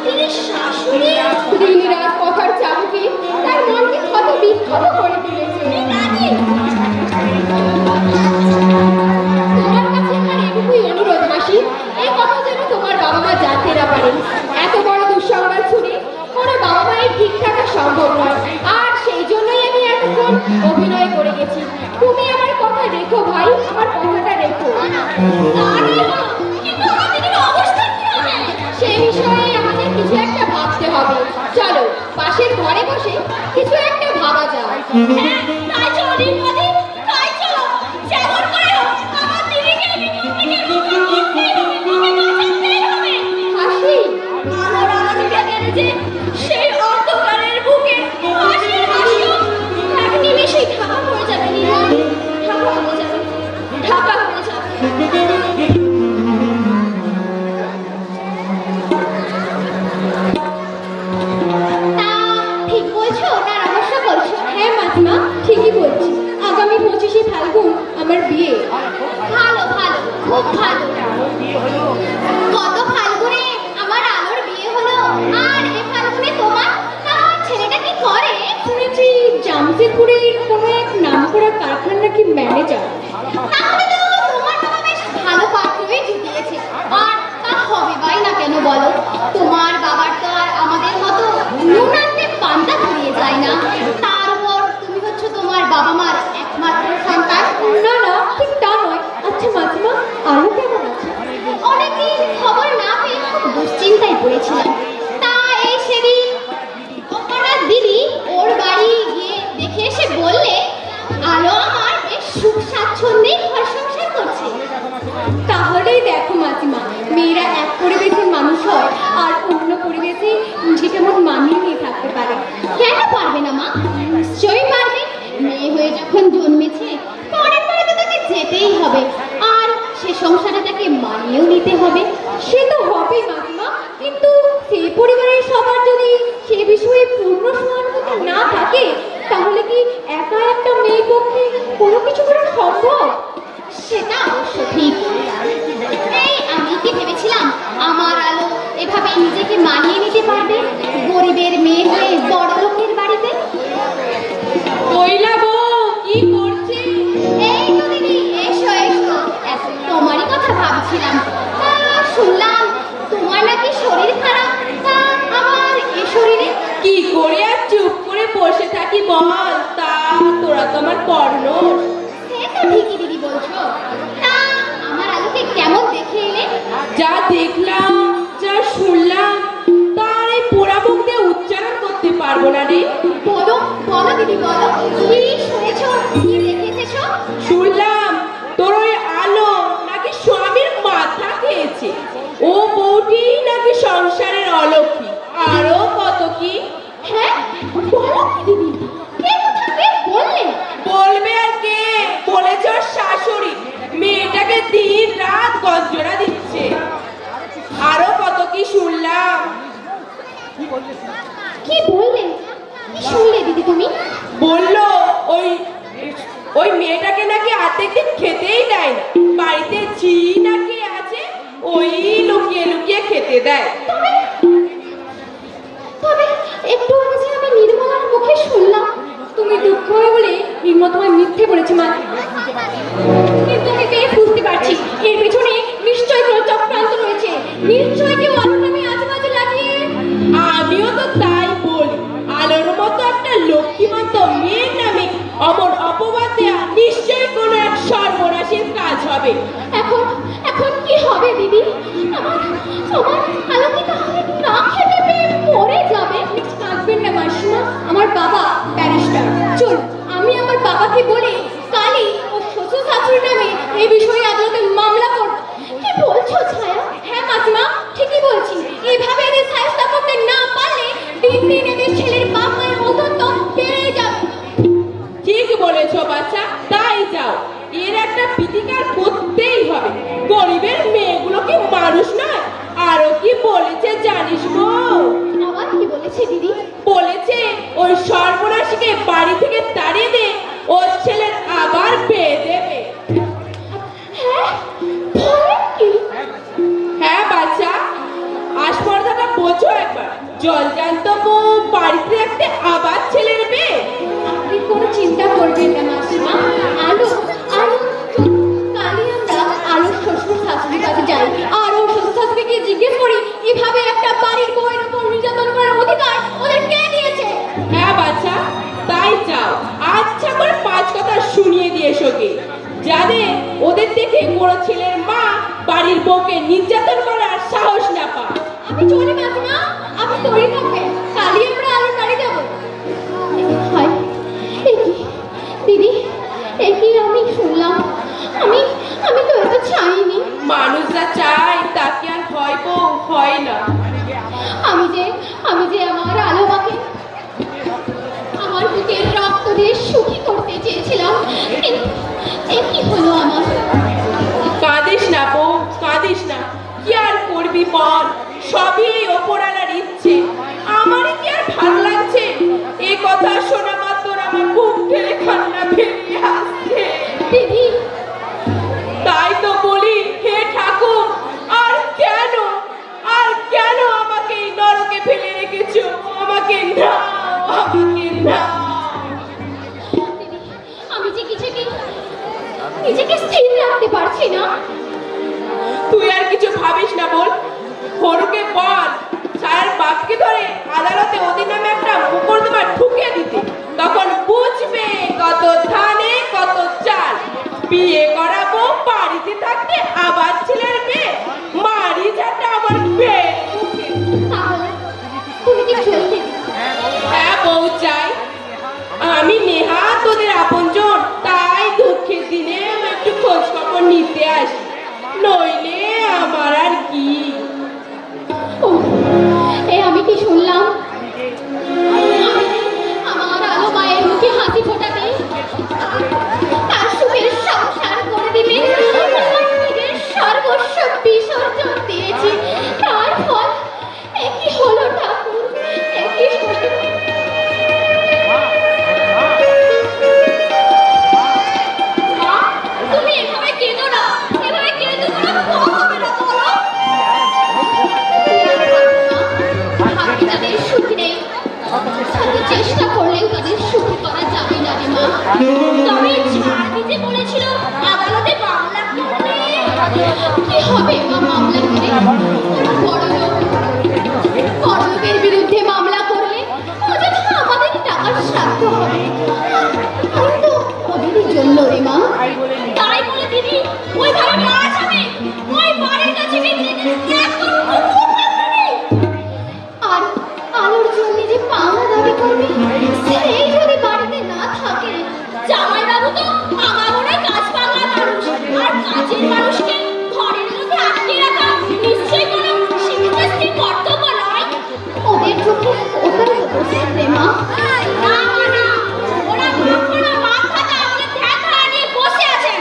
তিনি শাশুড়ি? দিন রাত কথার চাবুকে তার মনকে ক্ষত বিক্ষত করে তুলেছে। তোমার কাছে আমার এটুকুই অনুরোধ মাসি, এই কথা যেন তোমার বাবা মা জানতে না পারে। এত বড় দুঃসংবাদ শুনে কোনো বাবা মায়ের ঠিক থাকা সম্ভব নয়, আর সেই জন্যই আমি এতক্ষণ অভিনয় করে গেছি। তুমি আমার কথা রেখো ভাই, আমার কথাটা রেখো। কিন্তু আমাদের অবস্থা কি হবে? সেই বিষয়ে আমাদের কিছু একটা ভাবতে হবে। চলো পাশের ঘরে বসে কিছু একটা ভাবা যায়। হ্যাঁ, তাই চলো দিদি, তাই চলো। যেমন করে হোক আমার দিদিকে এই বিপদ থেকে রক্ষা করতেই হবে, বাঁচাতেই হবে। হাসি, আমার আলোটা গেলে যে সেই অন্ধকারের বুকে হাসির হাসিও এক নিমেষেই ঢাকা পড়ে যাবে নীলা, ঢাকা পড়ে যাবে, ঢাকা পড়ে যাবে। তা ঠিক বলছো না রহস্য বলছো? হ্যাঁ মাসিমা, ঠিকই বলছি। আগামী 25শে ফাল্গুন আমার বিয়ে। ভালো ভালো, খুব ভালো। গত ফাল্গুনে আমার আলোর বিয়ে হলো, আর এ ফাল্গুনে তোমার। তা ছেলেটা কি করে? শুনেছি জামশেদপুরের কোনো এক নামকরা কারখানার নাকি ম্যানেজার। তাহলে তো তোমার বাবা বেশ ভালো পাত্রই জুটিয়েছে। আর তা হবে বাই না কেন বলো? তোমার বাবার তো আর আমাদের মতো নুন আনতে পান্তা ফুরিয়ে যায় না। তার উপর তুমি হচ্ছে তোমার বাবা মার একমাত্র সন্তান। না না, ঠিক তা নয়। আচ্ছা মাসিমা, আলো কেমন আছে? অনেকদিন খবর না পেয়ে খুব দুশ্চিন্তায় পড়েছিলাম। তা এই সেদিন অপর্ণার দিদি ওর বাড়ি গিয়ে দেখে এসে বললে আলো আমার বেশ সুখ স্বাচ্ছন্দ্যেই ঘর সংসার করছে। তাহলেই দেখো মাসিমা, মেয়েরা এক পরিবেশের মানুষ হয় আর অন্য পরিবেশে নিজে কেমন মানিয়ে নিয়ে থাকতে পারে। কেন পারবে না মা? নিশ্চয়ই পারবে। মেয়ে হয়ে যখন জন্মেছে পরে পরে তো তাকে যেতেই হবে, আর সে সংসারে তাকে মানিয়েও নিতে হবে। সে তো হবেই মাসিমা, কিন্তু সেই পরিবারের সবার যদি সে বিষয়ে পূর্ণ সহানুভূতি না থাকে, তাহলে কি একা একটা মেয়ের পক্ষে কোনো কিছু করা সম্ভব? সেটা অবশ্য ঠিক। এই আমি কি ভেবেছিলাম আমার আলো এভাবে নিজেকে মানিয়ে নিতে পারবে গরিবের মেয়ে হয়ে বড় লোকের বাড়িতে? কইলা বউ কি করছে? এই তো দিদি, এসো এসো। এখন তোমারই কথা ভাবছিলাম। তা শুনলাম তোমার নাকি শরীর খারাপ। তা আমার এ শরীরে? কি করে আর চুপ করে বসে থাকি বল? তা তোরা তো আমার কর্ণ। সে তো ঠিকই দিদি বলছো। তা আমার আলোকে কেমন দেখে এলে? যা দেখলাম, যা শুনলাম, তার এই পোড়া মুখ দিয়ে উচ্চারণ করতে পারবো না রে। বলো বলো দিদি বলো, কি শুনেছো, কি দেখে এসেছো? শুনলাম তোর ওই আলো নাকি স্বামীর মাথা খেয়েছে, ও বউটি নাকি সংসারের অলক্ষী, আরো কত কি। হ্যাঁ বলো কি দিদি, কে কোথাকে বললে? বলবে আর কে? বলেছে ওর শাশুড়ি, মেয়েটাকে দিন রাত গঞ্জনা দিচ্ছে। আরো কত কি শুনলাম। কি বললে, কি শুনলে দিদি তুমি? বললো ওই ওই মেয়েটাকে নাকি আর্ধেক দিন খেতেই দেয় না, বাড়িতে ঝি নাকি আছে ওই লুকিয়ে লুকিয়ে খেতে দেয়। তবে একটু আগে যে আমি নির্মলার মুখে শুনলাম। তুমি দুঃখ হবে বলে নির্মল তোমায় মিথ্যে বলেছে মা, কিন্তু আমি বেশ বুঝতে পারছি এর পেছনে নিশ্চয়ই কোনো চক্রান্ত রয়েছে। নিশ্চয়ই কেউ আলোর নামে আজেবাজে লাগিয়ে। আমিও তো তাই বলি, আলোর মতো একটা লক্ষ্মীমন্ত মেয়ের নামে অমর অপবাদ দেয়া নিশ্চয়ই কোনো এক সর্বনাশের কাজ হবে। এখন এখন কি হবে দিদি? আমার আমার আলো কি তাহলে না খেতে পেয়ে মরে যাবে? কাঁদবেন না মাসিমা, আমার বাবা ব্যারিস্টার। চল আমি আমার বাবাকে বলে কালই ও শ্বশুর শাশুড়ির নামে এই বিষয়ে আদালতে মামলা করব। কি বলছো ছায়া? হ্যাঁ মাসিমা, ঠিকই বলছি। এইভাবে এদের সাহায্য করতে না পারলে দিন দিন এদের ছেলের বাপ মায়ের অত্যন্ত বেড়ে যাবে। ঠিক বলেছো বাচ্চা, তাই যাও, এর একটা প্রতিকার করতেই হবে। গরিবের মেয়েগুলো কি মানুষ নয়? আরো কি বলেছে জানিস বউ? আবার কি বলেছে দিদি? বলেছে ওই সর্বনাশীকে বাড়ি থেকে তাড়িয়ে দে, ওর ছেলের আবার বিয়ে দেবে। হ্যাঁ বলেন কি? হ্যাঁ বাচ্চা, আসপর্দাটা বোঝো একবার। কোনো ছেলের মা বাড়ির বউকে নির্যাতন করার সাহস না পায়। আমি চলি মাসিমা, আপনি তৈরি থাকবেন, কালই আমরা আলোর বাড়ি যাবো। হায়, দিদি, কি আমি শুনলাম? আমি তো এটা চাইনি। মানুষ যা চায় তাকে আর হয় বউ হয় না। আমি যে আমার আলোমাকে আমার বুকের রক্ত দিয়ে সুখী করতে চেয়েছিলাম, কিন্তু কি হলো আমার? কাঁদিস না বউ, কাঁদিস না। কি আর করবি বল, সবই এই ওপরওয়ালার ইচ্ছে। আমারই কি আর ভালো লাগছে? এই কথা শোনা মাত্র আমার বুক ঠেলে কান্না বেরিয়ে আসছে। দিদি, তাই তো বলি, হে ঠাকুর, আর কেন আমাকে এই নরকে ফেলে রেখেছো? আমাকে নাও, আমাকে নাও। দিদি, আমি যে নিজেকে স্থির রাখতে পারছি না। তুই আর কিছু ভাবিস না বল। হরুকে বল ছায়ার বাপকে ধরে আদালতে ওদের নামে একটা মোকদ্দমা ঠুকিয়ে দিতে। তখন বুঝবে কত ধানে কত চাল। বিয়ে করাবো, বাড়িতে থাকতে আবার ছেলের মেয়ে মারি যাটা আমার মেয়ে। তাহলে তুমি কি চলতে? হ্যাঁ বউ চাই। আমি নেহা তোদের আপনজন, তাই দুঃখের দিনে একটু খোঁজ খবর নিতে আসি, নইলে আমার আর কি। আমি কি শুনলাম? আমার আলো মায়ের মুখে হাসি ফোটাতে তার সুখের সংসার করে দিবে। নিজের সর্বস্ব বিসর্জন দিয়েছি, তার ফল কি হলো ঠাকুর? কি হলো? মা, তুমি এভাবে কেঁদো না, এভাবে কেঁদো না, হবে না বলো। আমি তাদের সুখী নেই, আমি চেষ্টা করলেও তাদের সুখী করা যাবে না রে মা। তবে ছাড় দিতে বলেছিল আদালতে মামলা করলে। কি হবে মা মামলা করে? বড় লোকের বিরুদ্ধে মামলা করলে অযথা আমাদের টাকার শ্রাদ্ধ হবে, কিন্তু ওদেরই জন্য রে মা। তাই বলে দিদি ওইভাবে মারা যাবে? ওই বাড়ির কাছে আর আলোর জন্য যে পাওনা দাবি করবে, সেই যদি বাড়িতে না থাকে। জামাইবাবু তো আমার মনে কাজ পাগলা মানুষ, আর কাজের মানুষকে ঘরের মধ্যে আটকে রাখা নিশ্চয়ই কোনো শিক্ষিত স্ত্রীর কর্তব্য নয়। ওদের চোখে ওটাই উপস্থিত রে মা। না না, ওরা কখনো মাথাটা আমাদের দেখা নিয়ে বসে আছেন।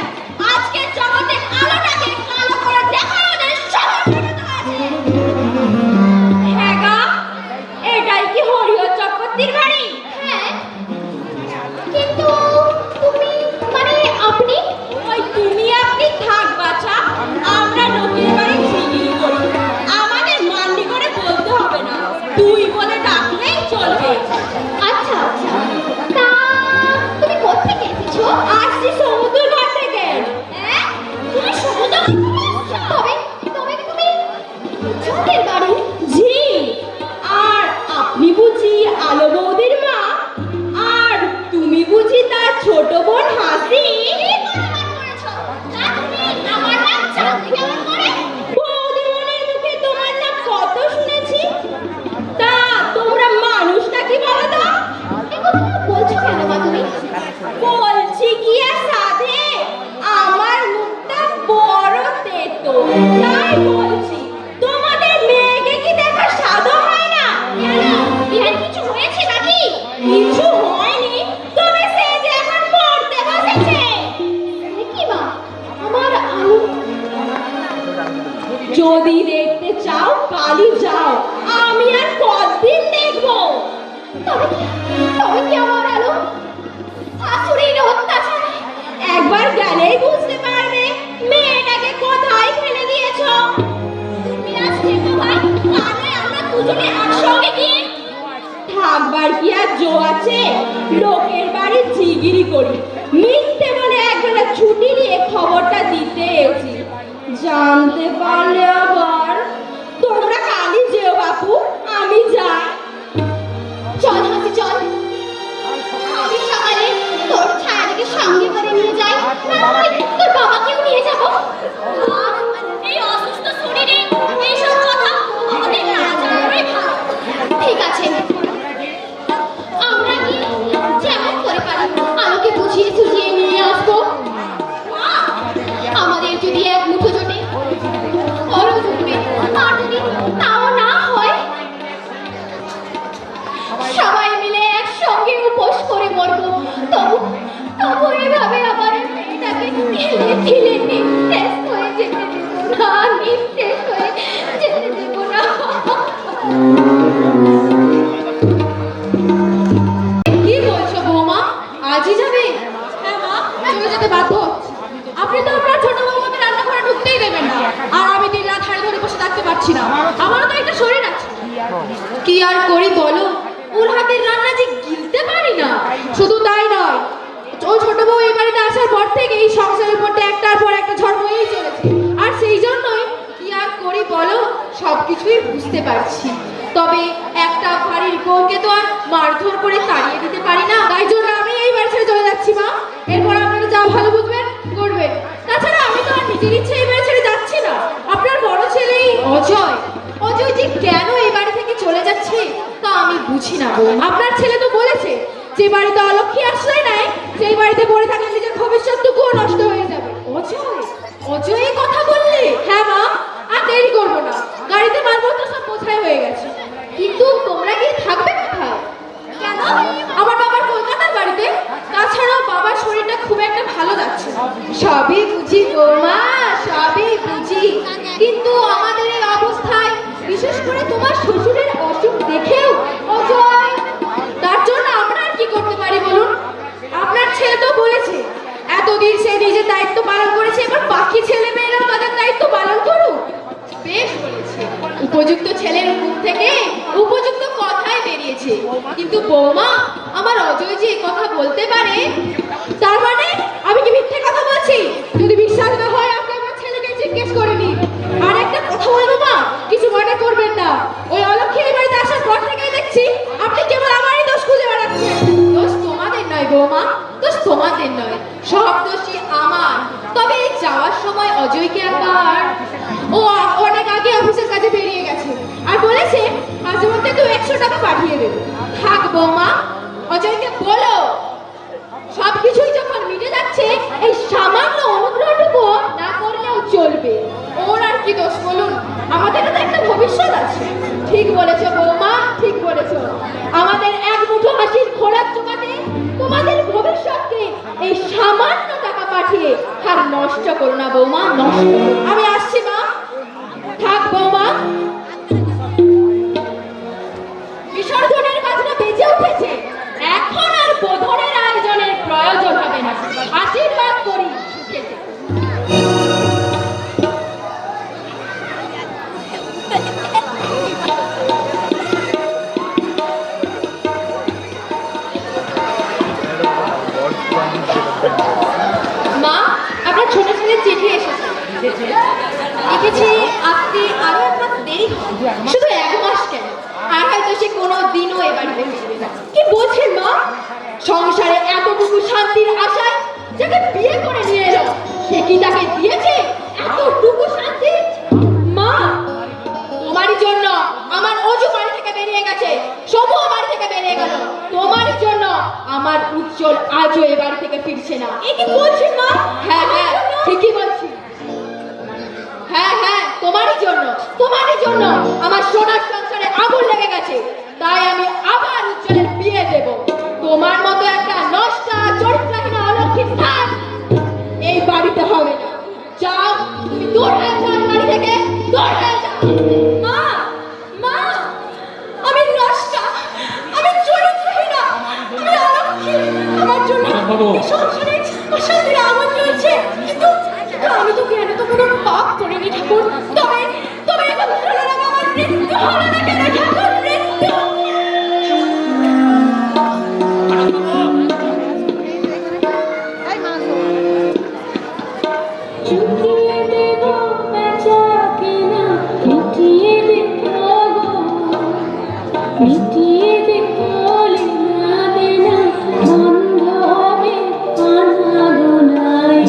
আজকের জগতে আলোটাকে কালো করে দেখা ওদের সামর্থ্য আছে। হ্যাঁ গা, এটাই কি হরিহর চক্রবর্তীর বাড়ি? হ্যাঁ, কিন্তু তুমি মানে আপনি? ওই তুমি আপনি থাক বাছা, আমরা লোকের বাড়ি ঝিগিরি করি। আমাদের মান্যি করে বলতে হবে না, তুই বলে ডাকলেই চলবে। আচ্ছা আচ্ছা, তা তুমি কোত্থেকে এসেছো? আসছি সমুদ্র ঘাট থেকে। হ্যাঁ, তুমি সমুদ্র ঘাট থেকে এসেছো? তবে কি তুমি ছোটের বাড়ি? জি, আর আপনি বুঝি আলো বৌদির মা, আর তুমি বুঝি তার ছোট বোন হাসি। কি করে করেছো? তা তুমি আমার নাম জানতে কেমন করে? বৌদিমণির মুখে তোমার নাম কত শুনেছি। তা তোমরা মানুষ নাকি বলো তো? এ কথা বলছো কেন মা তুমি? বলছি কি আর সাধে, আমার মুখটা বড় তেতো, তাই বলছি। তোমাদের মেয়েকে কি দেখা সাধু হয় না? কেন? এর কিছু হয়েছে নাকি? কিছু হয়নি, তবে সে যে এখন মরতে বসেছে। এ কি মা, আমার আলো যদি দেখতে চাও কালই যাও, আমি আর কতদিন দেখবো? তবে কি আমার আলো শাশুড়ির অত্যাচারে? একবার গেলেই বুঝতে পারবে মেয়েটাকে কোথায় ফেলে দিয়েছো। তুমি আজ থেকো ভাই, কালে আমরা দুজনে একসঙ্গে গিয়ে থাকবার কি আর জো আছে? লোকের বাড়ি ঝিগিরি করি, মিথ্যে বলে একবেলা ছুটি নিয়ে খবরটা দিতে এসেছি। জানতে পারলে আবার। তোমরা কালই যেও বাপু, আমি যাই। চল হাসি চল, আমি সকালে তোর ছায়াটাকে সঙ্গে করে নিয়ে যাই। তোর বাবাকেও নিয়ে যাবো। এই অসুস্থ শরীরে এইসব কথা আমাদের না জানানোই ভালো। ঠিক আছে, আমরা কি যেমন করে পারি আলোকে বুঝিয়ে সুঝিয়ে নিয়ে আসবো। আমাদের যদি এক মুঠো জোটে আরো জুটবে, আর যদি তাও না হয় সবাই মিলে একসঙ্গে উপোস করে মরবো, তবু তবু এভাবে আবার তাকে ঠেলে ঠেলে নিঃশেষ হয়ে যেতে দেবো না, নিঃশেষ হয়ে যেতে দেবো না। কি বলছো বৌমা, আজই যাবে? হ্যাঁ মা, চলে যেতে বাধ্য হচ্ছি। আপনি তো আপনার ছোট বৌমাকে রান্নাঘরে ঢুকতেই দেবেন না, আর আমি দিন রাত হাড়ে ধরে বসে থাকতে পারছি না। আমারও তো একটা শরীর আছে। কি আর করি বলো, ওর হাতের রান্না যে গিলতে পারি না। শুধু তাই নয়, ওই ছোট বউ এই বাড়িতে আসার পর থেকে এই সংসারের মধ্যে একটার পর একটা ঝড় বয়েই চলেছে। আর সেই জন্যই কি আর করি বলো, সবকিছুই বুঝতে পারছি। তবে একটা বাড়ির বউকে তো আর মারধর করে তাড়িয়ে দিতে পারি না। তাই জন্য আমি এই বাড়ি ছেড়ে চলে যাচ্ছি মা। এরপর আপনারা যা ভালো বুঝবেন করবেন। তাছাড়া আমি তো আর নিজের ইচ্ছে এই বাড়ি ছেড়ে যাচ্ছি না। আপনার বড় ছেলেই অজয়, অজয় যে কেন এই বাড়ি থেকে চলে যাচ্ছে তা আমি বুঝি না। আপনার ছেলে তো বলেছে যে বাড়িতে অলক্ষী আশ্রয় নেয় সেই বাড়িতে পড়ে থাকলে নিজের ভবিষ্যৎটুকুও নষ্ট হয়ে যাবে। অজয়, অজয় এই কথা বললে? হ্যাঁ মা, আর দেরি করবো না, গাড়িতে মালপত্র সব বোঝাই হয়ে গেছে। কিন্তু তোমরা কি থাকবে কোথায়? কেন? আমার বাবার কলকাতার বাড়িতে। তাছাড়াও বাবার শরীরটা খুব একটা ভালো যাচ্ছে। সবই বুঝি বৌমা, সবই বুঝি, কিন্তু আমাদের এই অবস্থায়, বিশেষ করে তোমার শ্বশুরের অসুখ দেখেও অজয়, তার জন্য আমরা আর কি করতে পারি বলুন? আপনার ছেলে তো বলেছে এতদিন সে নিজের দায়িত্ব পালন করেছে, এবার বাকি ছেলে মেয়েরাও তাদের দায়িত্ব পালন করুক। বেশ বলেছে, উপযুক্ত ছেলের মুখ থেকে উপযুক্ত কথাই বেরিয়েছে। কিন্তু বৌমা, আমার অজয় যে কথা বলতে পারে, তার মানে আমি কি মিথ্যে কথা বলছি? যদি বিশ্বাস না হয় আপনি আমার ছেলেকে জিজ্ঞেস করে নিন। আর একটা কথা বলবো মা, কিছু মনে করবেন না, ওই অলক্ষী এই বাড়িতে আসার পর থেকেই দেখছি আপনি কেবল আমারই দোষ খুঁজে বেড়াচ্ছেন। দোষ তোমাদের নয় বৌমা, দোষ তোমাদের নয়, সব দোষই আমার। তবে যাওয়ার সময় অজয়কে একবার, ও অনেক আগে অফিসের কাজে বেরিয়ে গেছে আর বলেছে মাঝে মধ্যে 100 টাকা পাঠিয়ে দেবে। থাক বৌমা, অজয়কে বলো সবকিছুই যখন মিটে যাচ্ছে এই সামান্য অনুগ্রহটুকু না করলেও চলবে। ওর আর কি দোষ বলুন, আমাদেরও তো একটা ভবিষ্যৎ আছে। ঠিক বলেছো বৌমা, ঠিক বলেছো। আমাদের এক মুঠো হাসির খোরাক জোগাতে তোমাদের ভবিষ্যৎকে এই সামান্য টাকা পাঠিয়ে আর নষ্ট করো না বৌমা, নষ্ট। আমি আসছি মা। থাক বৌমা, বিসর্জনের বাজনা বেজে উঠেছে, এখন আর বোধনের আয়োজনের প্রয়োজন হবে না। আশীর্বাদ করি সুখে থেকো। মা, আপনার ছোট ছেলের চিঠি এসেছে। লিখেছি আসতে আরো এক মাস দেরি হবে। শুধু 1 মাস কেন, আর হয়তো সে কোনো দিনও এ বাড়িতে ফিরবে না। কি বলছেন মা? সংসারে এতটুকু শান্তির আশায় যাকে বিয়ে করে নিয়ে এলো, সে কি তাকে দিয়েছে এতটুকু শান্তি? মা, তোমারই জন্য আমার অজু বাড়ি থেকে বেরিয়ে গেছে, সমু বাড়ি থেকে বেরিয়ে গেল। তোমারই জন্য আমার উজ্জ্বল আজও এ বাড়ি থেকে ফিরছে না। এ কি বলছেন মা? হ্যাঁ হ্যাঁ, ঠিকই বলছি। হ্যাঁ হ্যাঁ, তোমারই জন্য, তোমারই জন্য আমার সোনার সংসারে আগুন লেগে গেছে। তাই আমি আবার উজ্জ্বলের বিয়ে দেব। তোমার মতো একটা নষ্টা চরিত্রহীন অলক্ষিত স্থান এই বাড়িতে হবে না। যাও, তুমি দূর হয়ে যাও বাড়ি থেকে, দূর হয়ে যাও। মা, মা, আমি নষ্টা, আমি চরিত্রহীন, আমি অলক্ষিত। আমার জন্য এই সংসারে অশান্তির আগুন জ্বলছে, কিন্তু আমি তো কেন তো কোনো পাপ করিনি ঠাকুর। তবে তবে এখন ভালো লাগে আমার মৃত্যু হলো না কেন ঠাকুর? মৃত্যু চুটিয়ে দেব বেচা কেনা, মিটিয়ে দেব গো, মিটিয়ে দেব লেনা দেনা, বন্ধ হবে আনা গোনায়।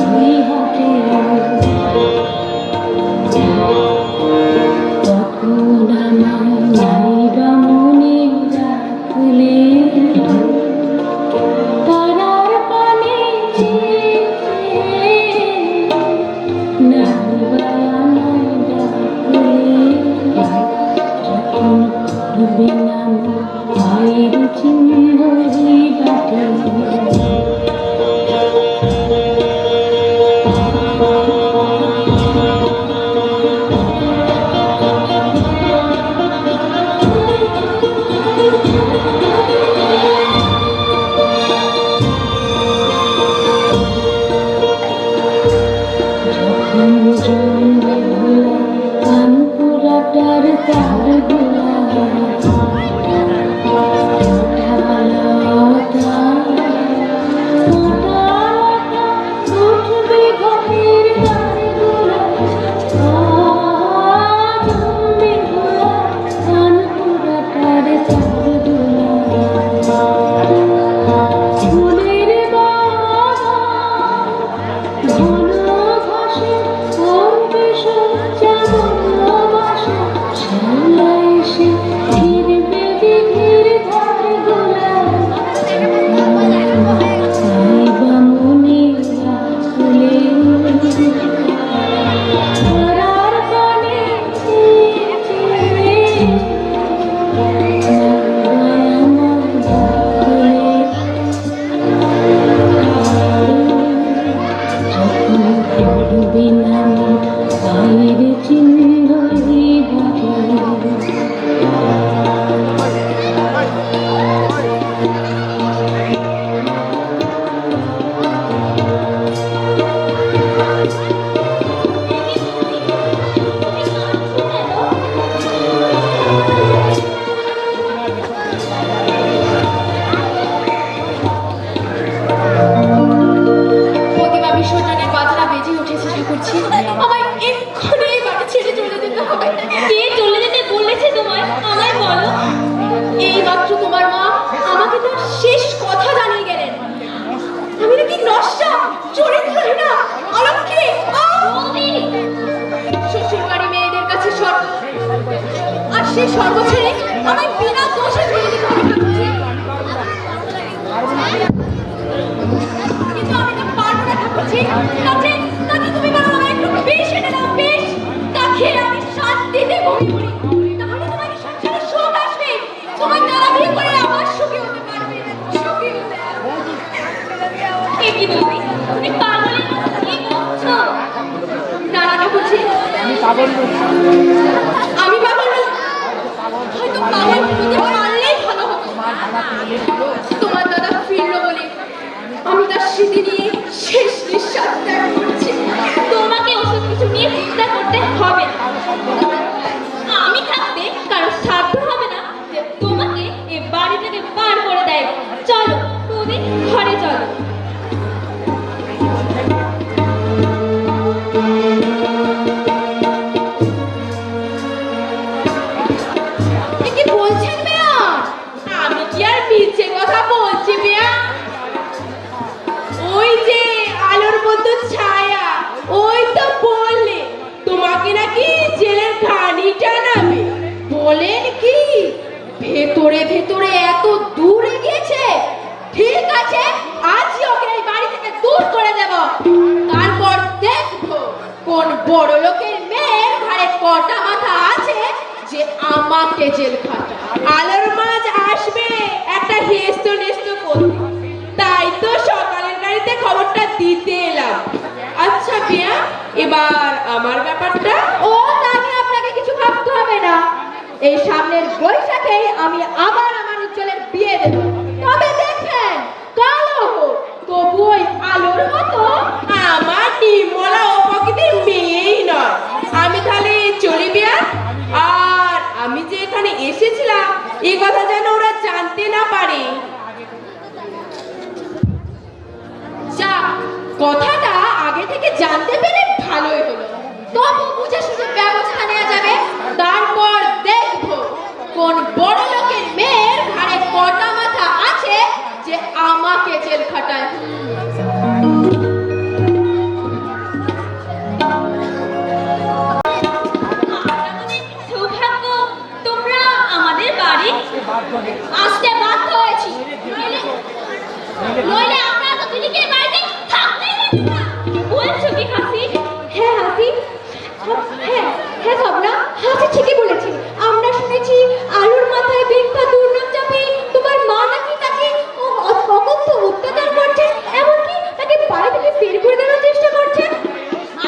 সেই স্বর্গ ছেড়ে আমায় বিনা দোষে ছেড়ে দিতে হবে ঠাকুরজি। কিন্তু আমি তো পারবো না ঠাকুরজি। তাকে তুমি বলো আমায় একটু বিষ এনে দাও, বিষ। তা খেয়ে আমি শান্তিতে ঘুমিয়ে পড়ি। তাহলে তোমার এই সংসারে সুখ আসবে। তোমার দ্বারা বিয়ে করে আমার সুখী হতে পারবে, সুখী হতে পারবে। এ কি বৌদি, তুমি পাগলের মতো কি বলছো? না না ঠাকুরজি, আমি পাগল নই। হয়তো পাগল হতে পারলেই ভালো হতো। তোমার দাদা ফিরলো বলে আমি তার স্মৃতি নিয়ে শেষ নিঃশ্বাস ত্যাগ করছি। তোমাকে ওসব কিছু নিয়ে চিন্তা করতে হবে না। আমি থাকতে কারো সাধ্য হবে না যে তোমাকে এ বাড়ি থেকে পার করে দেয়। চলো তুমি ঘরে চলো। এ কি বলছেন মেয়ার? আমি কি আর মিথ্যে কথা বলছি বেয়া? ওই যে আলোর মতো ছায়া, ওই তো বললে তোমাকে নাকি জেলের ঘানিটা নামে। বলেন কি? ভেতরে ভেতরে এত দূরে গিয়েছে? ঠিক আছে, আজই ওকে এই বাড়ি থেকে দূর করে দেব। তারপর দেখবো কোন বড় লোকের মেয়ের ঘাড়ে কটা মাথা আছে যে আমাকে জেল খাটায়। আলোর মাঝ আসবে একটা হেস্ত নেস্ত করতে, তাই তো সকালের গাড়িতে খবরটা দিতে এলাম। আচ্ছা বেয়া, এবার আমার ব্যাপারটা। ও তা নিয়ে আপনাকে কিছু ভাবতে হবে না। এই সামনের বৈশাখেই আমি আবার আমার উজ্জ্বলের বিয়ে দেব। তবে দেখেন, কালো হোক তবু ওই আলোর মতো। আমার নির্মলা ও প্রকৃতির মেয়েই নয়। আমি তাহলে চলি বেয়া। আর আমি যে এখানে এসেছিলাম এ কথা যেন ওরা জানতে না পারে। যাক, কথাটা আগে থেকে জানতে পেরে ভালোই হলো। তবু বুঝে শুনে ব্যবস্থা নেওয়া যাবে। তারপর দেখবো কোন বড় লোকের মেয়ের ঘাড়ে কটা মাথা আছে যে আমাকে জেল খাটায়। আমাদের সৌভাগ্য তোমরা আমাদের বাড়ি আসতে বাধ্য হয়েছি। নইলে আমরা তো দিদিকে বাড়িতে থাকতেই দিতাম না। বলছো কি হাসি? হ্যাঁ হাসি, হ্যাঁ হ্যাঁ সবনা, হাসি ঠিকই বলেছে। আমরা শুনেছি আলুর মাথায় বিখ্যা দুর্নাম চাপে তোমার মা নাকি তাকে অকথ্য অত্যাচার করছে, এমনকি তাকে বাড়ি থেকে বের করে দেওয়ার চেষ্টা করছে।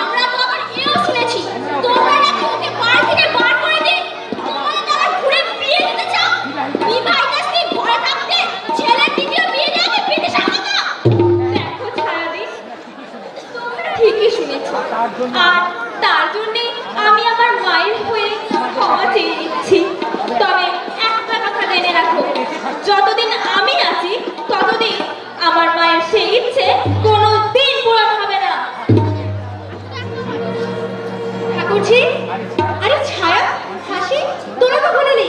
আমরা তো আবার এও শুনেছি তোমরা নাকি ওকে বাড়ি থেকে বার করে দিয়ে তোমরা তো আবার ঘুরে বিয়ে দিতে চাও। বিবাহিত স্ত্রী ঘরে থাকতে ছেলের দ্বিতীয় বিয়ে দেওয়াকে বিদেশে কথা। দেখো ছায়াদি, তোমরা ঠিকই শুনেছো। আর তার জন্যে আমি আমার মায়ের হয়ে ক্ষমা চেয়ে নিচ্ছি। তবে একটা কথা জেনে রাখো, যতদিন আমি আছি ততদিন আমার মায়ের সেই ইচ্ছে কোনো দিন পূরণ হবে না। ঠাকুরজি, আরে ছায়া, হাসি, তোরা কখন এলি?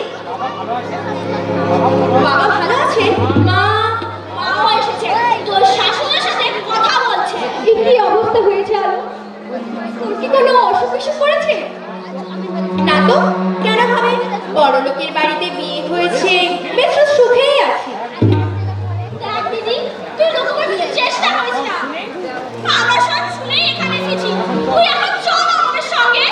বাবা ভালো আছে? মা? মাও এসেছে, তোর শাশুড়ির সাথে কথা বলছে। এ কি অবস্থা হয়েছে আলো? তোর কি কোনো অসুখ বিসুখ করেছে? না তো, কেন ভাবে? বড় লোকের বাড়িতে বিয়ে হয়েছে, বেশ সুখেই আছি। দেখ দিদি, তুই লুকোবার কিছু চেষ্টা করিস না। আমরা সব শুনেই এখানে এসেছি। তুই এখন চল আমাদের সঙ্গে।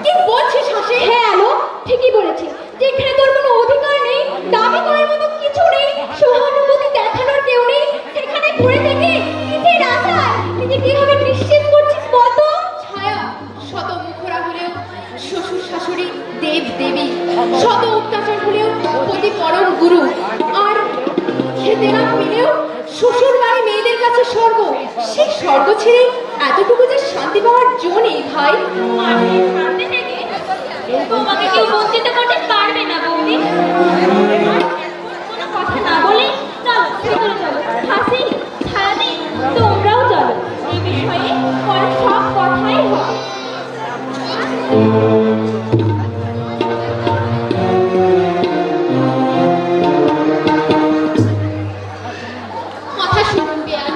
কি বলছিস হাসি? হ্যাঁ আলো, ঠিকই বলেছি। যেখানে তোর কোনো অধিকার নেই, দাবি করার মতো কিছু নেই, সহানুভূতি দেখানোর কেউ নেই, সেখানে ঘুরে থেকে নিজের আশায় নিজে কিভাবে নিশ্চিত করছিস বলতো? ছায়া, শত মুখরা হলেও শ্বশুর শাশুড়ি দেব দেবী, শত অত্যাচার হলেও পতি পরম গুরু, আর খেতে না পেলেও শ্বশুর বাড়ি মেয়েদের কাছে স্বর্গ। সেই স্বর্গ ছেড়ে এতটুকু যে শান্তি পাওয়ার জো নেই ভাই। আর এই শান্তি থেকে তোমাকে কেউ বঞ্চিত করতে পারবে না বৌদি। কোনো কথা না বলে চলো ভিতরে চলো। হাসি, ছায়াদি, তোমরাও চলো। এই বিষয়ে পরে সব কথাই হবে। কথা শুনুন বেয়ান,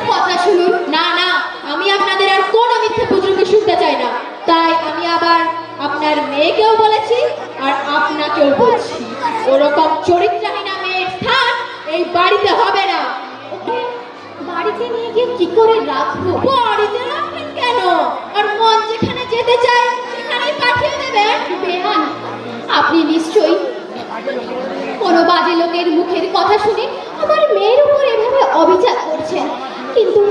কথা শুনুন। না না, আমি আপনাদের আর কোনো মিথ্যে বুজরুকি শুনতে চাই না। তাই আমি আবার আপনার মেয়ে মেয়েকেও বলেছি আর আপনাকেও বলছি, ওরকম চরিত্রহীনা মেয়ের স্থান এই বাড়িতে হবে না। ওকে বাড়িতে নিয়ে গিয়ে কি করে রাখবো? বাড়িতে রাখবেন কেন? আর মন যেখানে যেতে চায় সেখানেই পাঠিয়ে দেবেন। বেয়ান, আপনি নিশ্চয়ই কোনো বাজে লোকের মুখের কথা শুনে আমার মেয়ের উপর এভাবে অবিচার করছেন, কিন্তু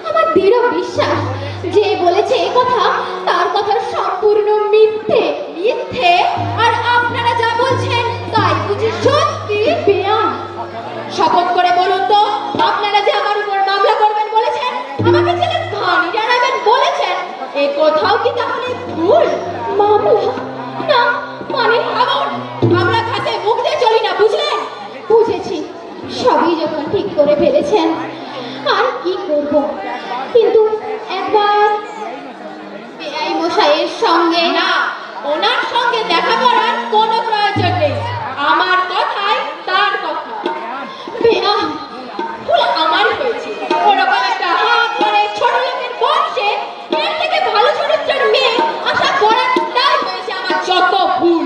আমার দৃঢ় বিশ্বাস যে বলেছে এ কথা তার কথা সম্পূর্ণ মিথ্যে। মিথ্যে? আর আপনারা যা বলছেন তাই বুঝি সত্যি? বেয়ান, শপথ করে বলুন তো, আপনারা যে আমার উপর মামলা করবেন বলেছেন, আমাকে ছেলের ঘানি জানাবেন বলেছেন, এ কোথাও কি তাহলে ভুল? মামলা? না, মানে ভাবুন, আমরা খাতে মুখ দিয়ে চলি না, বুঝলেন? বুঝেছি, সবই যখন ঠিক করে ফেলেছেন আর কি করব, কিন্তু একবার বেআই মশাইয়ের সঙ্গে না, ওনার সঙ্গে দেখা করার কোনো প্রয়োজন নেই। আমার কথাই তার কথা। বেয়ান, ভুল আমারই হয়েছে। ওরকম একটা হাত ধরে ছোট লোকের বংশে এর থেকে ভালো চরিত্রের মেয়ে আশা করাটাই হয়েছে আমার যত ভুল।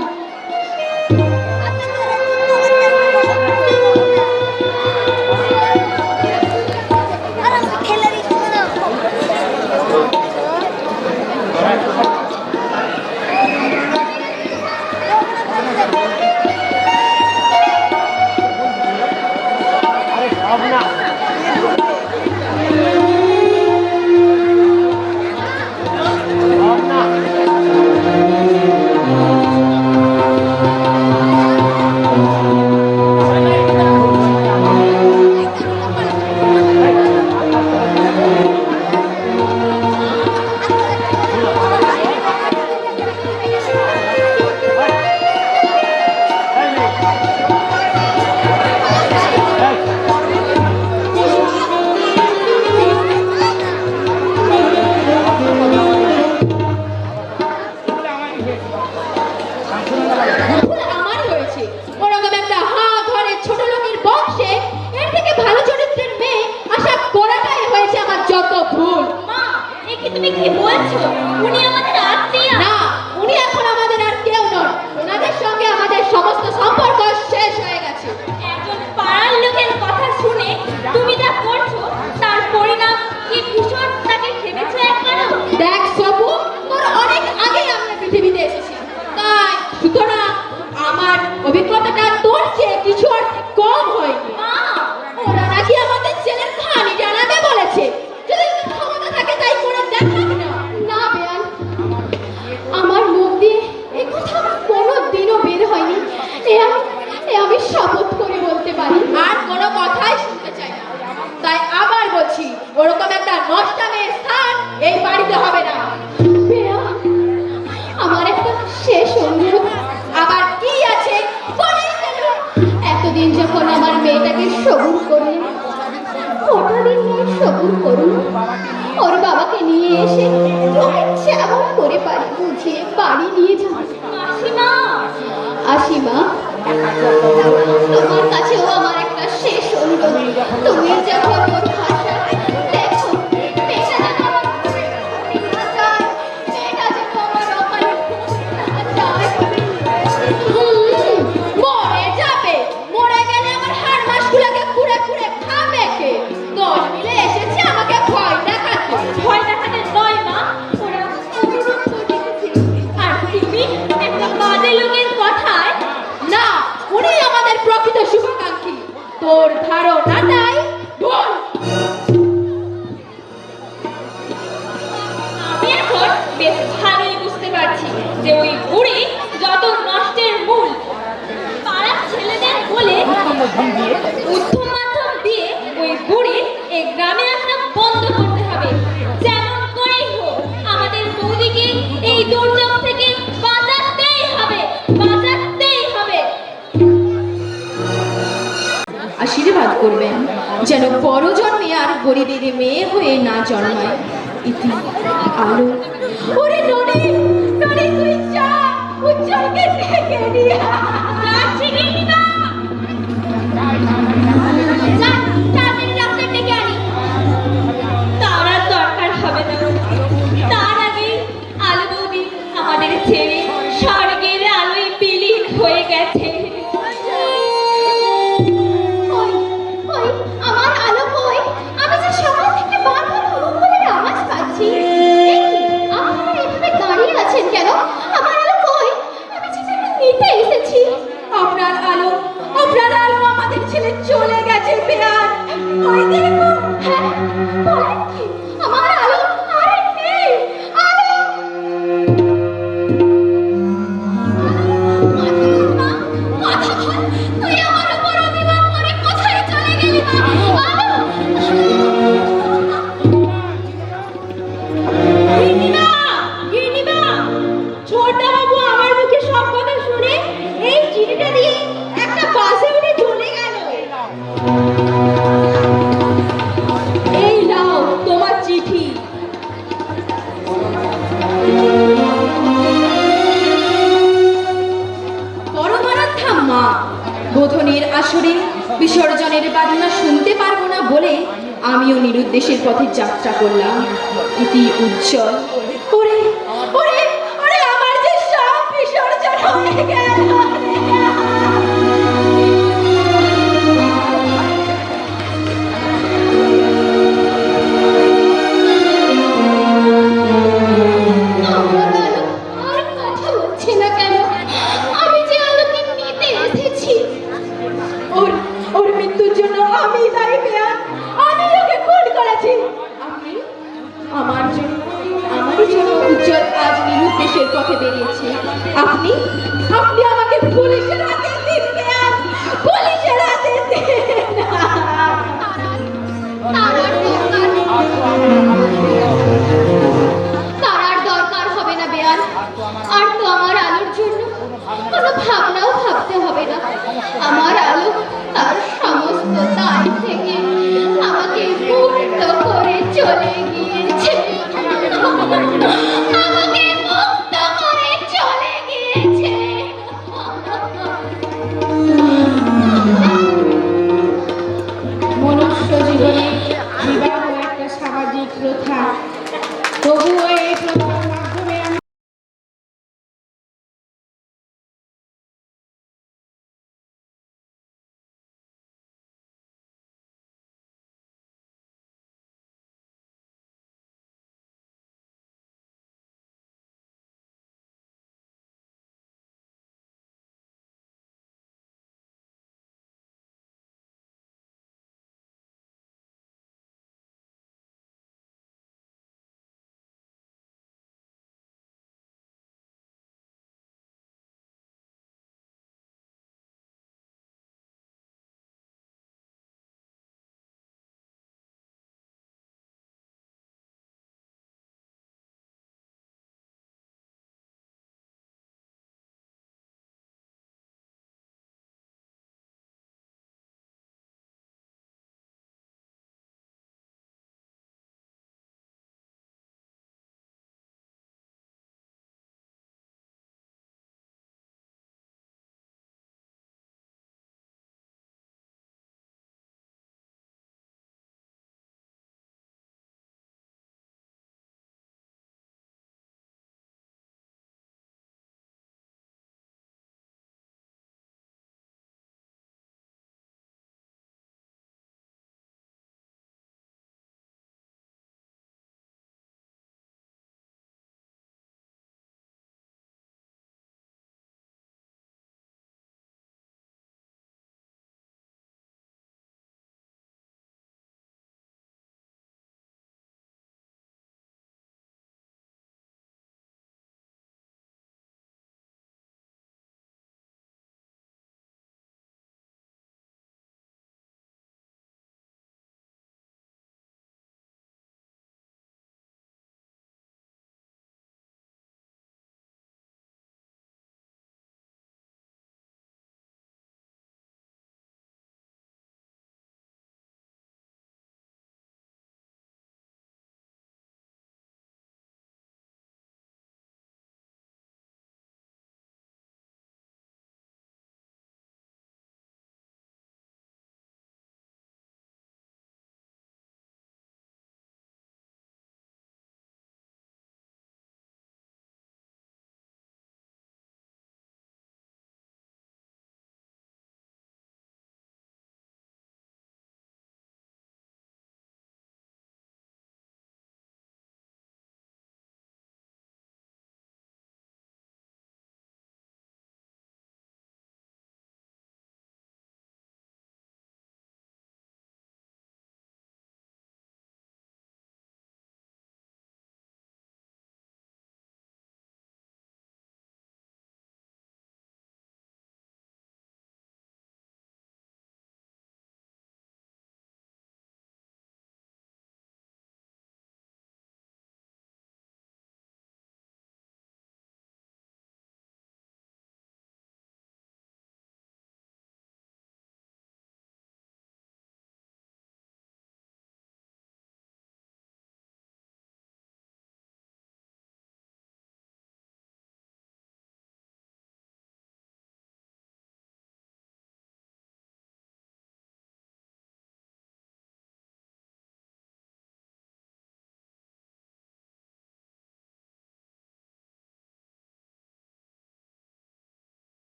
ভুল আমারই হয়েছে। ওরকম একটা হাত ধরে ছোট লোকের বংশে এর থেকে ভালো চরিত্রের মেয়ে আশা করাটাই হয়েছে আমার যত ভুল। মা, এ কি তুমি কি বলছো? উনি আমাদের আত্মীয়। না, উনি এখন আমাদের আর কেউ নন। ওনাদের সঙ্গে আমাদের সমস্ত সম্পর্ক শেষ হয়ে গেছে। একজন পাড়ার লোকের কথা শুনে তুমি যা করছো তার পরিণাম কি ভীষণ তাকে ভেবেছো একবারও? দেখ সবু, তোর অনেক আগেই আমরা পৃথিবীতে এসেছি, তাই সুতরাং আমার অভিজ্ঞতাটা তোর চেয়ে কিছু আর কম হয়নি। মা, ওরা নাকি আমাদের ছেলের খানি জানাবে বলেছে। যদি তোর ক্ষমতা থাকে তাই করে দেখাবি না। না বেয়ান, আমার মুখ দিয়ে এ কথা কোনোদিনও বের হয়নি। আমি শপথ করে বলতে পারি। আর কোনো কথাই শুনতে চাই না। তাই আবার বলছি, ওরকম একটা নষ্টা মেয়ের স্থান এই বাড়িতে হবে না। বেয়ান, আমার একটা শেষ অনুরোধ। আবার কি আছে বলেই ফেলুন। এতদিন যখন আমার মেয়েটাকে সবুর করলেন, ওটা দিন সবুর করুন। ওর বাবাকে নিয়ে এসে ওকে যেমন করে পারি বুঝিয়ে বাড়ি নিয়ে যান। মাসিমা, আসিমা, তোমার কাছেও আমার একটা শেষ অনুরোধ। তুমি যখন ওর ভাষা দেখো, মেয়েটা যেন আমার মরে না যায়, মেয়েটা যেন আমার অকালে না যায়। মরে যাবে, মরে গেলে আমার হাড় মাসগুলোকে খুঁড়ে খুঁড়ে খাবে কে? দল মিলে এসেছে আমাকে ভয় দেখাতে। ভয় দেখাতে নয় মা, ওরা অনুরোধ করতেছে। আর তুমি একটা বাজে লোকের কথায় না, উনি আমাদের প্রকৃত শুভাকাঙ্ক্ষী। তোর ধারণাটাই ভুল। আমি এখন বেশ ভালোই বুঝতে পারছি যে ওই বুড়ি যত নষ্টের মূল। পাড়ার ছেলেদের বলে উদ্ধম মাধ্যম দিয়ে ওই বুড়ির এই গ্রামে আসা বন্ধ করতে হবে। যেমন করেই হোক আমাদের বৌদিকে এই দুর্যোগ থেকে বাঁচাতেই হবে, বাঁচাতেই হবে। আশীর্বাদ করবেন যেন বড় জন্মে আর গরিবের মেয়ে হয়ে না জন্মায়। ইতি আলো। ওরে ননি, ননি তুই যা, উজ্জ্বলকে ডেকে নিয়ে আয়। যাচ্ছি গিন্নিমা। যান, তাড়াতাড়ি ডাক্তার ডেকে আনি। তার আর দরকার হবে না। তার আগে আলো বৌদি আমাদের ছেড়ে স্বর্গে নিরুদ্দেশের পথে যাত্রা করলাম। ইতি উজ্জ্বল। ওরে ওরে ওরে আমার যে সব বিসর্জন হয়ে গেল। আমার আলো আর কথা হচ্ছে না কেন? আমি যে আলোকে নিতে এসেছি। ওর ওর মৃত্যুর জন্য আমি দায়ী বেয়ান। আমি ওকে খুন করেছি। আপনি আমারই জন্য উজ্জ্বল আজ নিরুদ্দেশের পথে বেরিয়েছে। আপনি আপনি আমাকে পুলিশের হাতে দিন বেয়ান। পুলিশের হাতে দিন। তারার দরকার হবে না বেয়ান। আর তো আমার আলোর জন্য কোনো ভাবনাও ভাবতে হবে না। আমার আলো তার সমস্ত দায় থেকে আমাকে মুক্ত করে চলে গিয়েছে। আমাকে মুক্ত করে চলে গিয়েছে। মনুষ্য জীবনে বিবাহ একটা সামাজিক প্রথা, তবুও এই প্রথার মাধ্যমে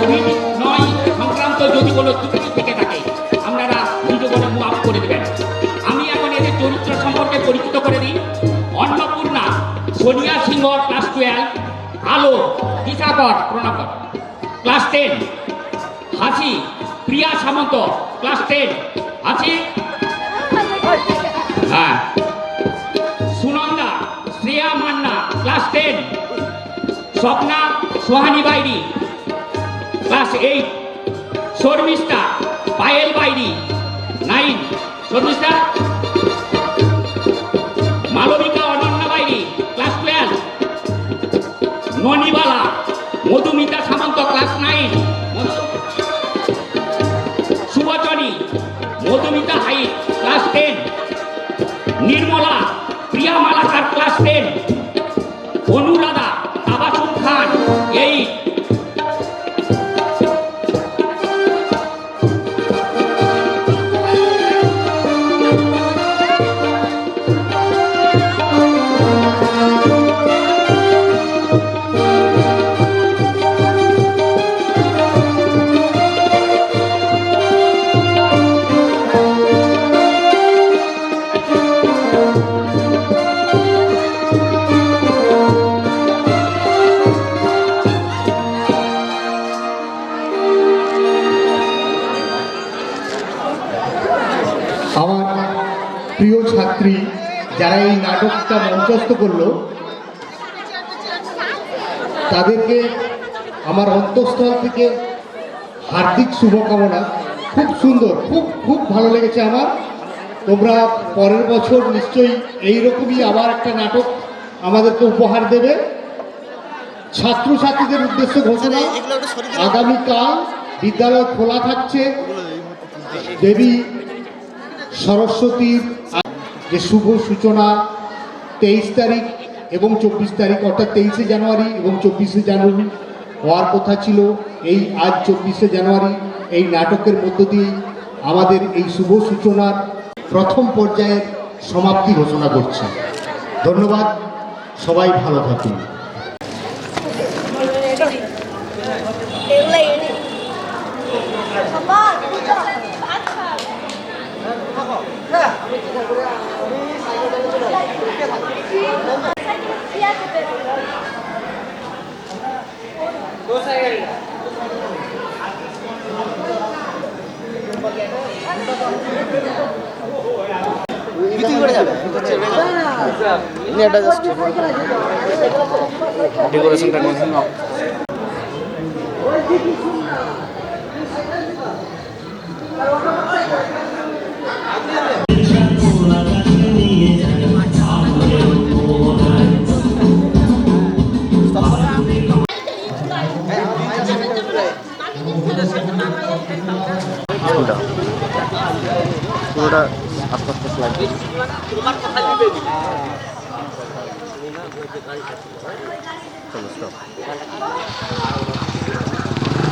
অভিনয় সংক্রান্ত যদি কোনো ত্রুটি থেকে থাকে আপনারা নিজ করে মাফ করে দেবেন। আমি এখন এদের চরিত্র সম্পর্কে পরিচিত করে দিই। অন্নপূর্ণা সোনিয়া সিংহ ক্লাস 12, আলো দিশাকর প্রণাকর ক্লাস 10, হাসি প্রিয়া সামন্ত ক্লাস 10, আছে হ্যাঁ, Sunanda Shreya Manna class 10, Swapna Sohani Bairi class 8, Sharmistha Payel Bairi 9, Sharmistha, Malabika Ananya Bairi class 12, Nanibala Madhumita Samanta class 9, Subachani Madhumita Hait class 10, Nirmala Priya Malakar class 10, Anuradha Tabassum Khan 8, আমার প্রিয় ছাত্রী যারা এই নাটকটা মঞ্চস্থ করলো তাদেরকে আমার অন্তঃস্থল থেকে হার্দিক শুভকামনা। খুব সুন্দর, খুব খুব ভালো লেগেছে আমার। তোমরা পরের বছর নিশ্চয়ই এইরকমই আবার একটা নাটক আমাদেরকে উপহার দেবে। ছাত্রছাত্রীদের উদ্দেশ্যে ঘোষণা, আগামীকাল বিদ্যালয় খোলা থাকছে। দেবী সরস্বতীর যে শুভ সূচনা 23 তারিখ এবং 24 তারিখ, অর্থাৎ 23শে জানুয়ারি এবং 24শে জানুয়ারি হওয়ার কথা ছিল। এই আজ 24শে জানুয়ারি এই নাটকের মধ্য দিয়ে আমাদের এই শুভ সূচনার প্রথম পর্যায়ের সমাপ্তি ঘোষণা করছি। ধন্যবাদ, সবাই ভালো থাকুন। ডেকোরেশনটা নিয়ে পুরোটা আস্তে আস্তে স্লাইড চলো স্টপ।